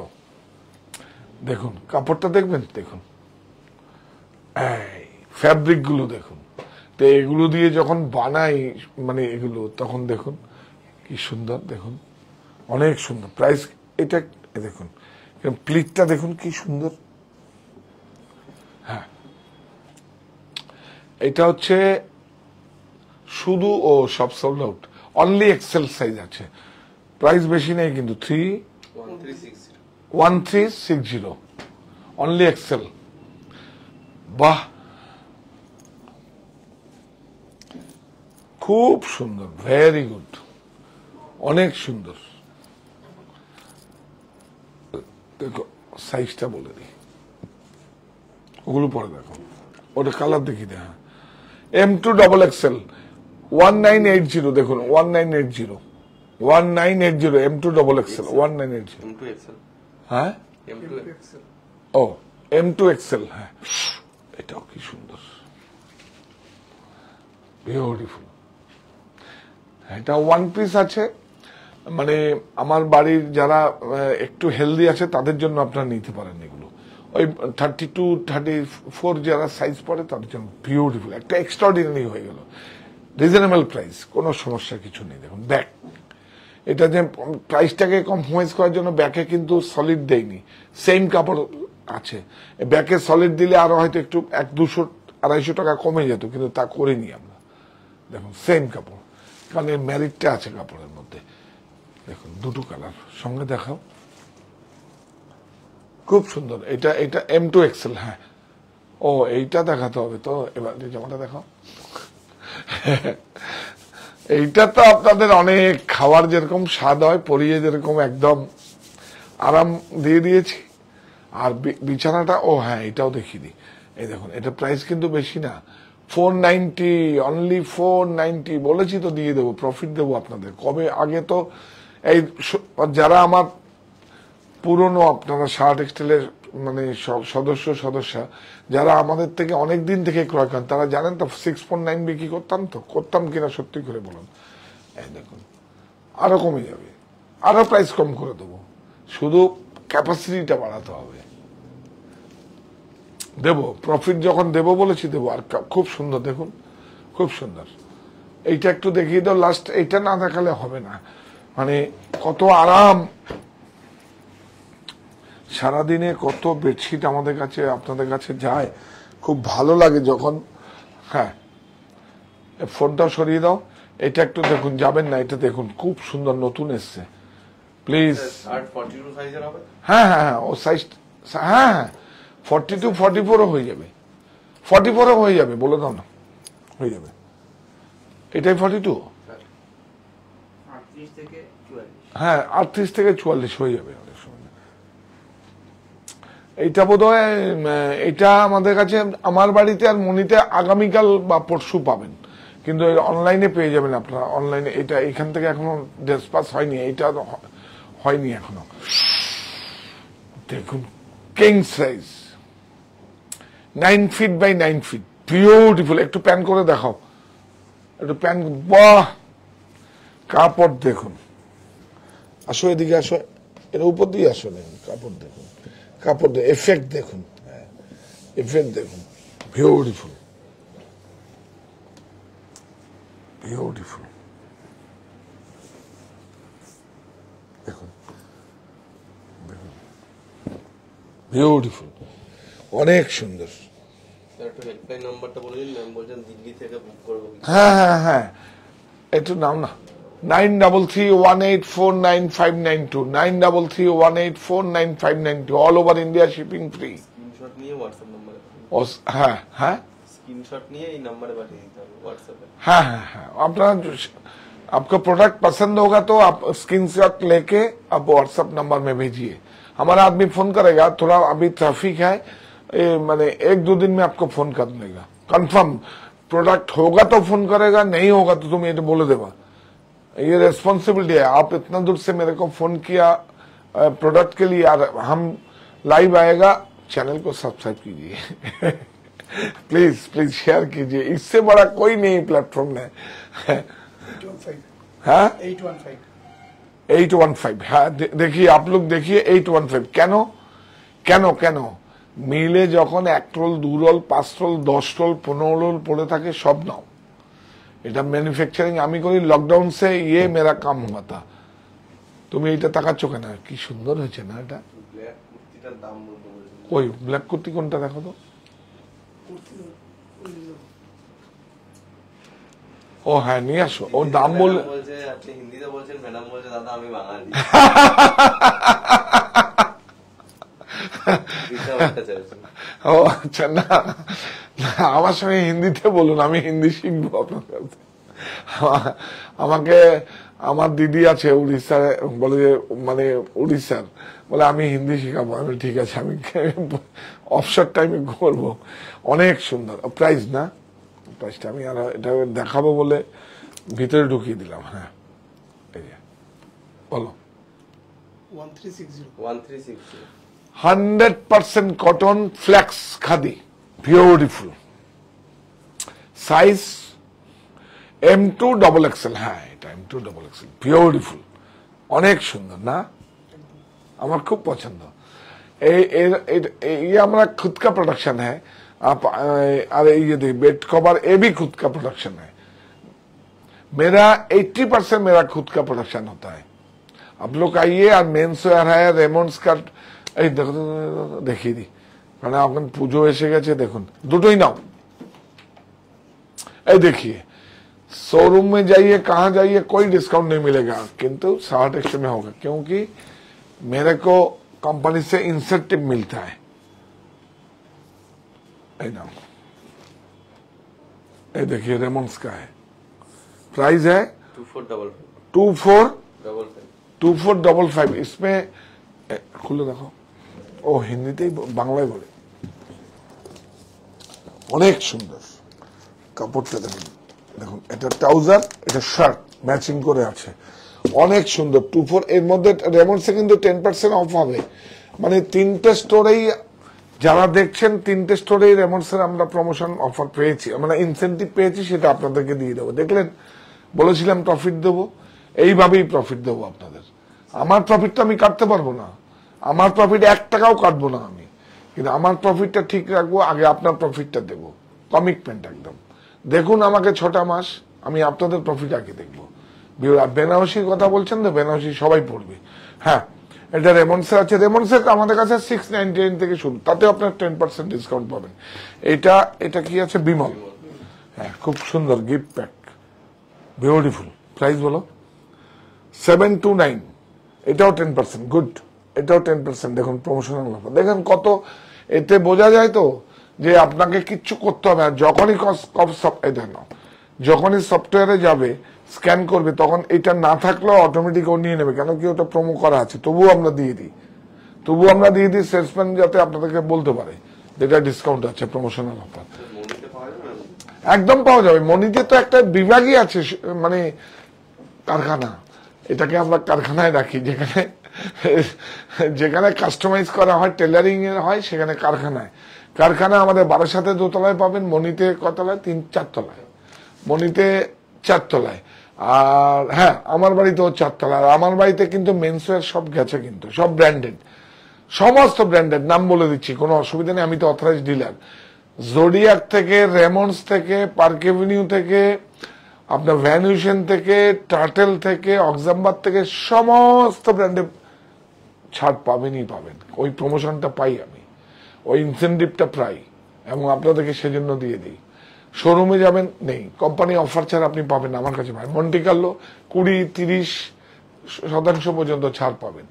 দেখুন কাপড়টা, দেখবেন, দেখুন এই ফ্যাব্রিক গুলো দেখুন। তো এগুলো দিয়ে যখন বানাই, মানে এগুলো, তখন দেখুন কি সুন্দর, দেখুন অনেক সুন্দর। প্রাইস এটা দেখুন, প্লিটটা দেখুন কি সুন্দর। হ্যাঁ, এটা হচ্ছে শুধু সব sold out, only XL size আছে, প্রাইস বেশি নেই কিন্তু 1360 অনলি এক্সেল। বাহ, খুব সুন্দর, ভেরি গুড, অনেক সুন্দর। দেখো সাইজটা বলে দিই, ওগুলো পরে দেখো, ওটা কালার দেখি দে। হ্যাঁ, M2 ডাবল এক্সেল 1980, দেখুন 1980 M2 double XL 1980। M2 Excel. হ্যাঁ, M2 এক্সেল। M2 Excel. হ্যাঁ, এটাও কি সুন্দর, বিউটিফুল। এটা ওয়ান পিস আছে, মানে আমার বাড়ির যারা একটু হেলদি আছে তাদের জন্য আপনারা নিতে পারেন এগুলো। ওই 32, 34 যারা সাইজ পড়ে তাদের জন্য বিউটিফুল, একটা এক্সট্রাঅর্ডিনারি হয়ে গেল। রিজনেবল প্রাইস, কোনো সমস্যা কিছু নেই। দেখুন ব্যাক, এটা যে প্রাইসটাকে কম্প্রোমাইজ করার জন্য ব্যাকে কিন্তু সলিড দেয়নি, সেম কাপড় আছে। ব্যাকে সলিড দিলে আরো হয়তো একটু 200-250 টাকা কমে যেত, কিন্তু তা করিনি আমরা। দেখুন সেম কাপড়, কারণ এর ম্যারিটটা আছে কাপড়ের মধ্যে। দেখুন দুটো কালার সঙ্গে দেখাও, খুব সুন্দর। এটা M2 এক্সেল। হ্যাঁ, এইটা দেখাতে হবে তো, এবার জামাটা দেখাও। এইটা তো আপনাদের অনেক খাবার যেরকম স্বাদ হয়, পরিয়ে যেরকম একদম আরাম দিয়ে দিয়েছি। আর বিছানাটা, হ্যাঁ এটাও দেখিয়ে দিই। এই দেখুন, এটা প্রাইস কিন্তু বেশি না, 490, অনলি 490। বলেছি তো দিয়ে দেবো, প্রফিট দেবো আপনাদের। কবে আগে তো এই যারা আমার পুরনো, আপনারা শার্ট টেক্সটাইলের মানে সদস্যা যারা আমাদের থেকে অনেক দিন থেকে ক্রয় করেন, তারা জানেন তো 649 বিক্রি করতাম কিনা, সত্যি করে বলুন। এই দেখুন, আরো কমে যাবে, আরো প্রাইস কম করে দেবো, শুধু ক্যাপাসিটিটা বাড়াতে হবে। দেবো, প্রফিট যখন দেবো বলেছি দেবো। আর খুব সুন্দর, দেখুন খুব সুন্দর। এইটা একটু দেখিয়ে দাও লাস্ট, এইটা না দেখালে হবে না। মানে কত আরাম, সারাদিনে কত বেডশিট আমাদের কাছে, আপনাদের কাছে যায়, খুব ভালো লাগে যখন। হ্যাঁ, ফোনটাও সরিয়ে দাও, এটা একটু দেখুন, যাবেন না, এটা দেখুন খুব সুন্দর, নতুন এসছে, প্লিজ। হ্যাঁ, ও সাইজ, হ্যাঁ 42, 44ও হয়ে যাবে, 44ও হয়ে যাবে, বলে দাও না, হয়ে যাবে। এটাই 42, হ্যাঁ 38 থেকে 44 হয়ে যাবে অনেক সময়। এইটা বোধ হয়, এটা আমাদের কাছে, আমার বাড়িতে আর মনিতে আগামীকাল বা পরশু পাবেন, কিন্তু অনলাইনে পেয়ে যাবেন আপনারা। অনলাইনে এটা এখান থেকে এখনো ডিসপ্যাচ হয়নি, এটা হয়নি এখনো। দেখুন king size, 9 feet by 9 feet, beautiful. একটু প্যান করে দেখাও, একটু প্যান। বাহ, কাপড় দেখুন, আসো এদিকে আসো, এর উপর দিয়ে আসো। দেখুন কাপড় দেখুন, কাপড় এফেক্ট দেখুন, এফেক্ট দেখুন, বিউটিফুল বিউটিফুল। দেখুন বিউটিফুল, অনেক সুন্দর। একটু হেল্পলাইন নাম্বারটা বলে দিন, ম্যাম বলছেন দিল্লি থেকে বুক করবো। হ্যাঁ হ্যাঁ হ্যাঁ, একটু নাও না, 9331849592, 9331849592, all over India shipping free. Screenshot নিয়ে হোয়াটসঅ্যাপ নাম্বারে, হ্যাঁ হ্যাঁ स्क्रीनशॉट नहीं है, ये नंबर पाठिए दीजिए व्हाट्सएप पे। हाँ हाँ हाँ, अपना आपको प्रोडक्ट पसंद होगा तो आप स्क्रीनशॉट लेके आप व्हाट्सएप नंबर में भेजिए, हमारा आदमी फोन करेगा। थोड़ा अभी ट्रैफिक है, मैंने 1-2 दिन में आपको फोन कर लेगा। कंफर्म प्रोडक्ट होगा तो फोन करेगा, नहीं होगा तो तुम ये बोले देगा। ये रेस्पॉन्सिबिलिटी है। आप इतना दूर से मेरे को फोन किया प्रोडक्ट के लिए, यार हम लाइव आएगा, चैनल को सब्सक्राइब कीजिए। प्लीज प्लीज शेयर कीजिए, इससे बड़ा कोई नहीं प्लेटफॉर्म है। 815 हाँ 815 815, हाँ देखिए आप लोग देखिए 815। কেন কেন কেন মিলে যখন 1 roll 2 roll 5 roll 10 roll 15 roll পড়ে থাকে সব নাও। এটা ম্যানুফ্যাকচারিং আমি করি, লকডাউন সে ইয়ে মেরা কাম হুয়া থা। তুমি এটা তাকাচ্ছ কেন? কি সুন্দর হয়েছে না এটা? ব্ল্যাক কুর্তিটার দাম বলতে বলেছেন। ওই ব্ল্যাক কুর্তি কোনটা দেখো তো। ও হ্যাঁ নিয়ে আসো, ও দাম বল। ম্যাডাম বলছে আপনি হিন্দিতে বলছেন, ম্যাডাম বলছে দাদা আমি বাঙালি। দিশা ভট্টাচার্য। ও আচ্ছা, না না, আমার সঙ্গে হিন্দিতে বলুন, আমি হিন্দি শিখবো আপনার কাছে। আমাকে আমার দিদি আছে উড়িষ্যার, বলে যে মানে উড়িষ্যার, বলে আমি হিন্দি শিখাবো। আমি ঠিক আছে, আমি অবসর টাইমে করবো। অনেক সুন্দর প্রাইস না, প্রাইসটা আমি আর এটা দেখাবো বলে ভিতরে ঢুকিয়ে দিলাম। হ্যাঁ এই যে বলো, 1360 1360 100% cotton flex khadi, beautiful size M2 XXL। হ্যাঁ এটা M2 XXL, বিউটিফুল, অনেক সুন্দর না, আমার খুব পছন্দ। ये हमारा खुद का प्रोडक्शन है। आप अरे ये देखिए बेड कवर, ये भी खुद का प्रोडक्शन है मेरा। 80% मेरा खुद का प्रोडक्शन होता है। आप लोग आइए, और मेन्स वेयर है, रेमंड्स का এই দেখো দেখিয়ে দিই, কারণ এখন পুজো এসে গেছে। দেখুন দুটোই নাও, এই देखिए शोरूम में जाइए, कहाँ जाइए, कोई डिस्काउंट नहीं मिलेगा, किंतु 60% में होगा, क्योंकि मेरे को कंपनी से इंसेंटिव मिलता है। ये देखिए रेमंड्स का है, प्राइस है 2455। इसमें खुले देखो, ও হিন্দিতেই বাংলায় বলে, অনেক সুন্দর কাপড়টা দেখুন। দেখুন এটা ট্রাউজার, এটা শার্ট ম্যাচিং করে আছে, অনেক সুন্দর 24। এর মধ্যে রেমন্ডসে কিন্তু 10% অফ হবে, মানে 3টে স্টোরেই যারা দেখছেন 3টে স্টোরেই রেমন্ডসের আমরা প্রমোশন অফার পেয়েছি, মানে ইনসেন্টিভ পেয়েছি, সেটা আপনাদেরকে দিয়ে দেবো। দেখলেন, বলেছিলাম প্রফিট দেবো, এইভাবেই প্রফিট দেবো আপনাদের। আমার প্রফিটটা আমি কাটতে পারবো না, আমার প্রফিট 1 টাকাও কাটবো না আমি, কিন্তু আমার প্রফিটটা ঠিক রাখবো, আগে আপনার প্রফিটটা দেবো, কমিটমেন্ট একদম। দেখুন আমাকে 6টা মাস, আমি আপনাদের প্রফিট আগে দেখবো। বেনারসির কথা বলছেন তো, বেনারসি সবাই পড়বে। হ্যাঁ এটা রেমন্ডসে আছে, রেমন্ডসে আমাদের কাছে 699 থেকে শুরু, তাতে আপনার 10% ডিসকাউন্ট পাবেন। এটা এটা কি আছে, বিমল। হ্যাঁ খুব সুন্দর গিফট প্যাক, বিউটিফুল। প্রাইস বলো 729। এটাও 10%, গুড। এটাও 10%। দেখুন প্রমোশনাল অফার, দেখেন কত, এতে বোঝা যায় তো যে আপনাকে কিচ্ছু করতে হবে না। যখনই যখনই সফটওয়্যারে যাবে, স্ক্যান করবে, তখন এটা না থাকলেও অটোমেটিক ও নিয়ে নেবে, কেন কি ওটা প্রোমো করা আছে। তবুও আমরা দিয়ে দিই সেলসম্যান যাতে আপনাদেরকে বলতে পারে যেটা ডিসকাউন্ট আছে, প্রমোশনাল অফার। একদম পাওয়া যাবে। মনিতে তো একটা বিভাগই আছে, মানে কারখানা, এটাকে আমরা কারখানায় রাখি, যেখানে কাস্টমাইজ করা হয়, টেলারিং এর হয়, সেখানে কারখানা আমাদের বারাসাতে দোতলায় পাবেন, মনিতে কতলায়, 3-4 তলায়, মনিতে 4 তলায়। আর হ্যাঁ, আমার বাড়িতেও 4 তলা। আর আমার বাড়িতে কিন্তু মেন্সওয়্যার সব গেছে, কিন্তু সব ব্র্যান্ডেড, সমস্ত ব্র্যান্ডেড, নাম বলে দিচ্ছি, কোনো অসুবিধা নেই, আমি তো অথরাইজড ডিলার। জোডিয়াক থেকে, রেমন্ডস থেকে, পার্ক এভিনিউ থেকে, আপনার ভ্যানুশন থেকে, টার্টেল থেকে, অক্সাম্বার থেকে, সমস্ত ব্র্যান্ডে ছাড় পাবেনই পাবেন। ওই প্রমোশনটা পাই আমি, ওই ইনসেন্টিভটা পাই, এবং আপনাদেরকে সেজন্য দিয়ে দিই। শোরুমে যাবেন, নেই, কোম্পানি অফার ছাড় আপনি পাবেন না, আমার কাছে পাবেন। মন্টি কার্লো 20-30% পর্যন্ত ছাড় পাবেন।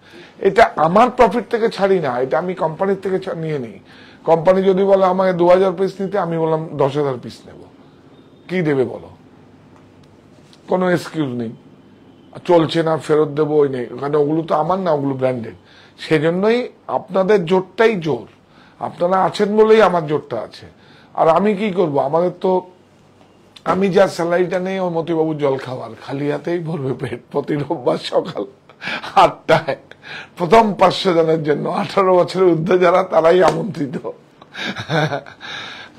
এটা আমার প্রফিট থেকে ছাড়ি না, এটা আমি কোম্পানির থেকে নিয়ে নিই। কোম্পানি যদি বলে আমাকে 2000 পিস নিতে, আমি বললাম 10,000 পিস নেব, কি দেবে বলো, কোনো এক্সকিউজ নেই। চলছে না, ফেরত দেবো, ওই নেই, ওখানে ওগুলো তো আমার না, ওগুলো ব্র্যান্ডেড। সেজন্যই আপনাদের জোরটাই জোর, আপনারা আছেন বলেই আমার জোরটা আছে। আর আমি কি করব, আমাদের তো, আমি যা স্যালারিটা নেই, ওই মতিবাবুর জল খাওয়ার, খালি হাতেই ভরবে পেট। প্রতি রোববার সকাল 8টায় প্রথম 500 জনের জন্য, 18 বছরের ঊর্ধ্বে যারা, তারাই আমন্ত্রিত।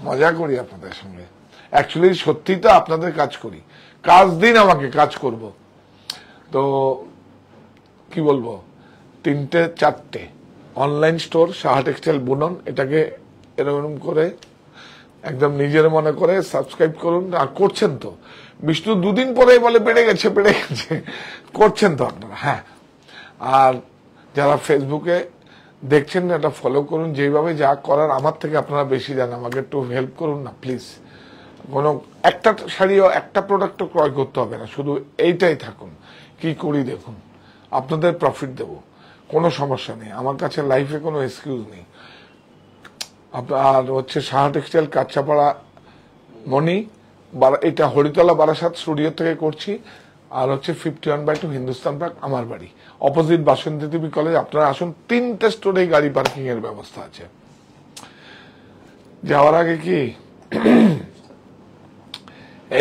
মজা করি আপনাদের সঙ্গে, অ্যাকচুয়ালি সত্যি তো আপনাদের কাজ করি, কাজ দিন আমাকে, কাজ করব। তো কি বলবো, 3-4টে অনলাইন স্টোর, সাহা টেক্সটাইল বুনন, এটাকে এরকম করে একদম নিজের মনে করে সাবস্ক্রাইব করুন। আর করছেন তো, বিষ্ণু 2 দিন পরে বলে বেড়ে গেছে, করছেন তো আপনারা। হ্যাঁ, আর যারা ফেসবুকে দেখছেন না, এটা ফলো করুন, যেভাবে যা করার আমার থেকে আপনারা বেশি জানেন, আমাকে একটু হেল্প করুন না প্লিজ। কোনো একটা শাড়িও, একটা প্রোডাক্টও ক্রয় করতে হবে না, শুধু এইটাই থাকুন, কি করি দেখুন, আপনাদের প্রফিট দেব, কোনো সমস্যা নেই, আমার কাছে লাইফে কোনো এক্সকিউজ নেই। আর হচ্ছে সাহা টেক্সটাইল, কাঁচাপাড়া, মনি, এটা হরিতলা বারাসাত স্টুডিও থেকে করছি। আর হচ্ছে 51/2 হিন্দুস্তান পার্ক, আমার বাড়ি, অপোজিট বাসন্তী দেবী কলেজ। আপনারা আসুন, 3টে স্টোরে গাড়ি পার্কিং এর ব্যবস্থা আছে। যাওয়ার আগে কি,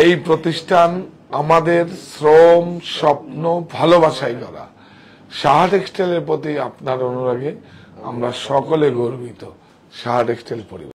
এই প্রতিষ্ঠান আমাদের শ্রম, স্বপ্ন, ভালোবাসায় গড়া। সাহা টেক্সটাইলের প্রতি আপনার অনুরাগে আমরা সকলে গর্বিত। সাহা টেক্সটাইল পরিবার।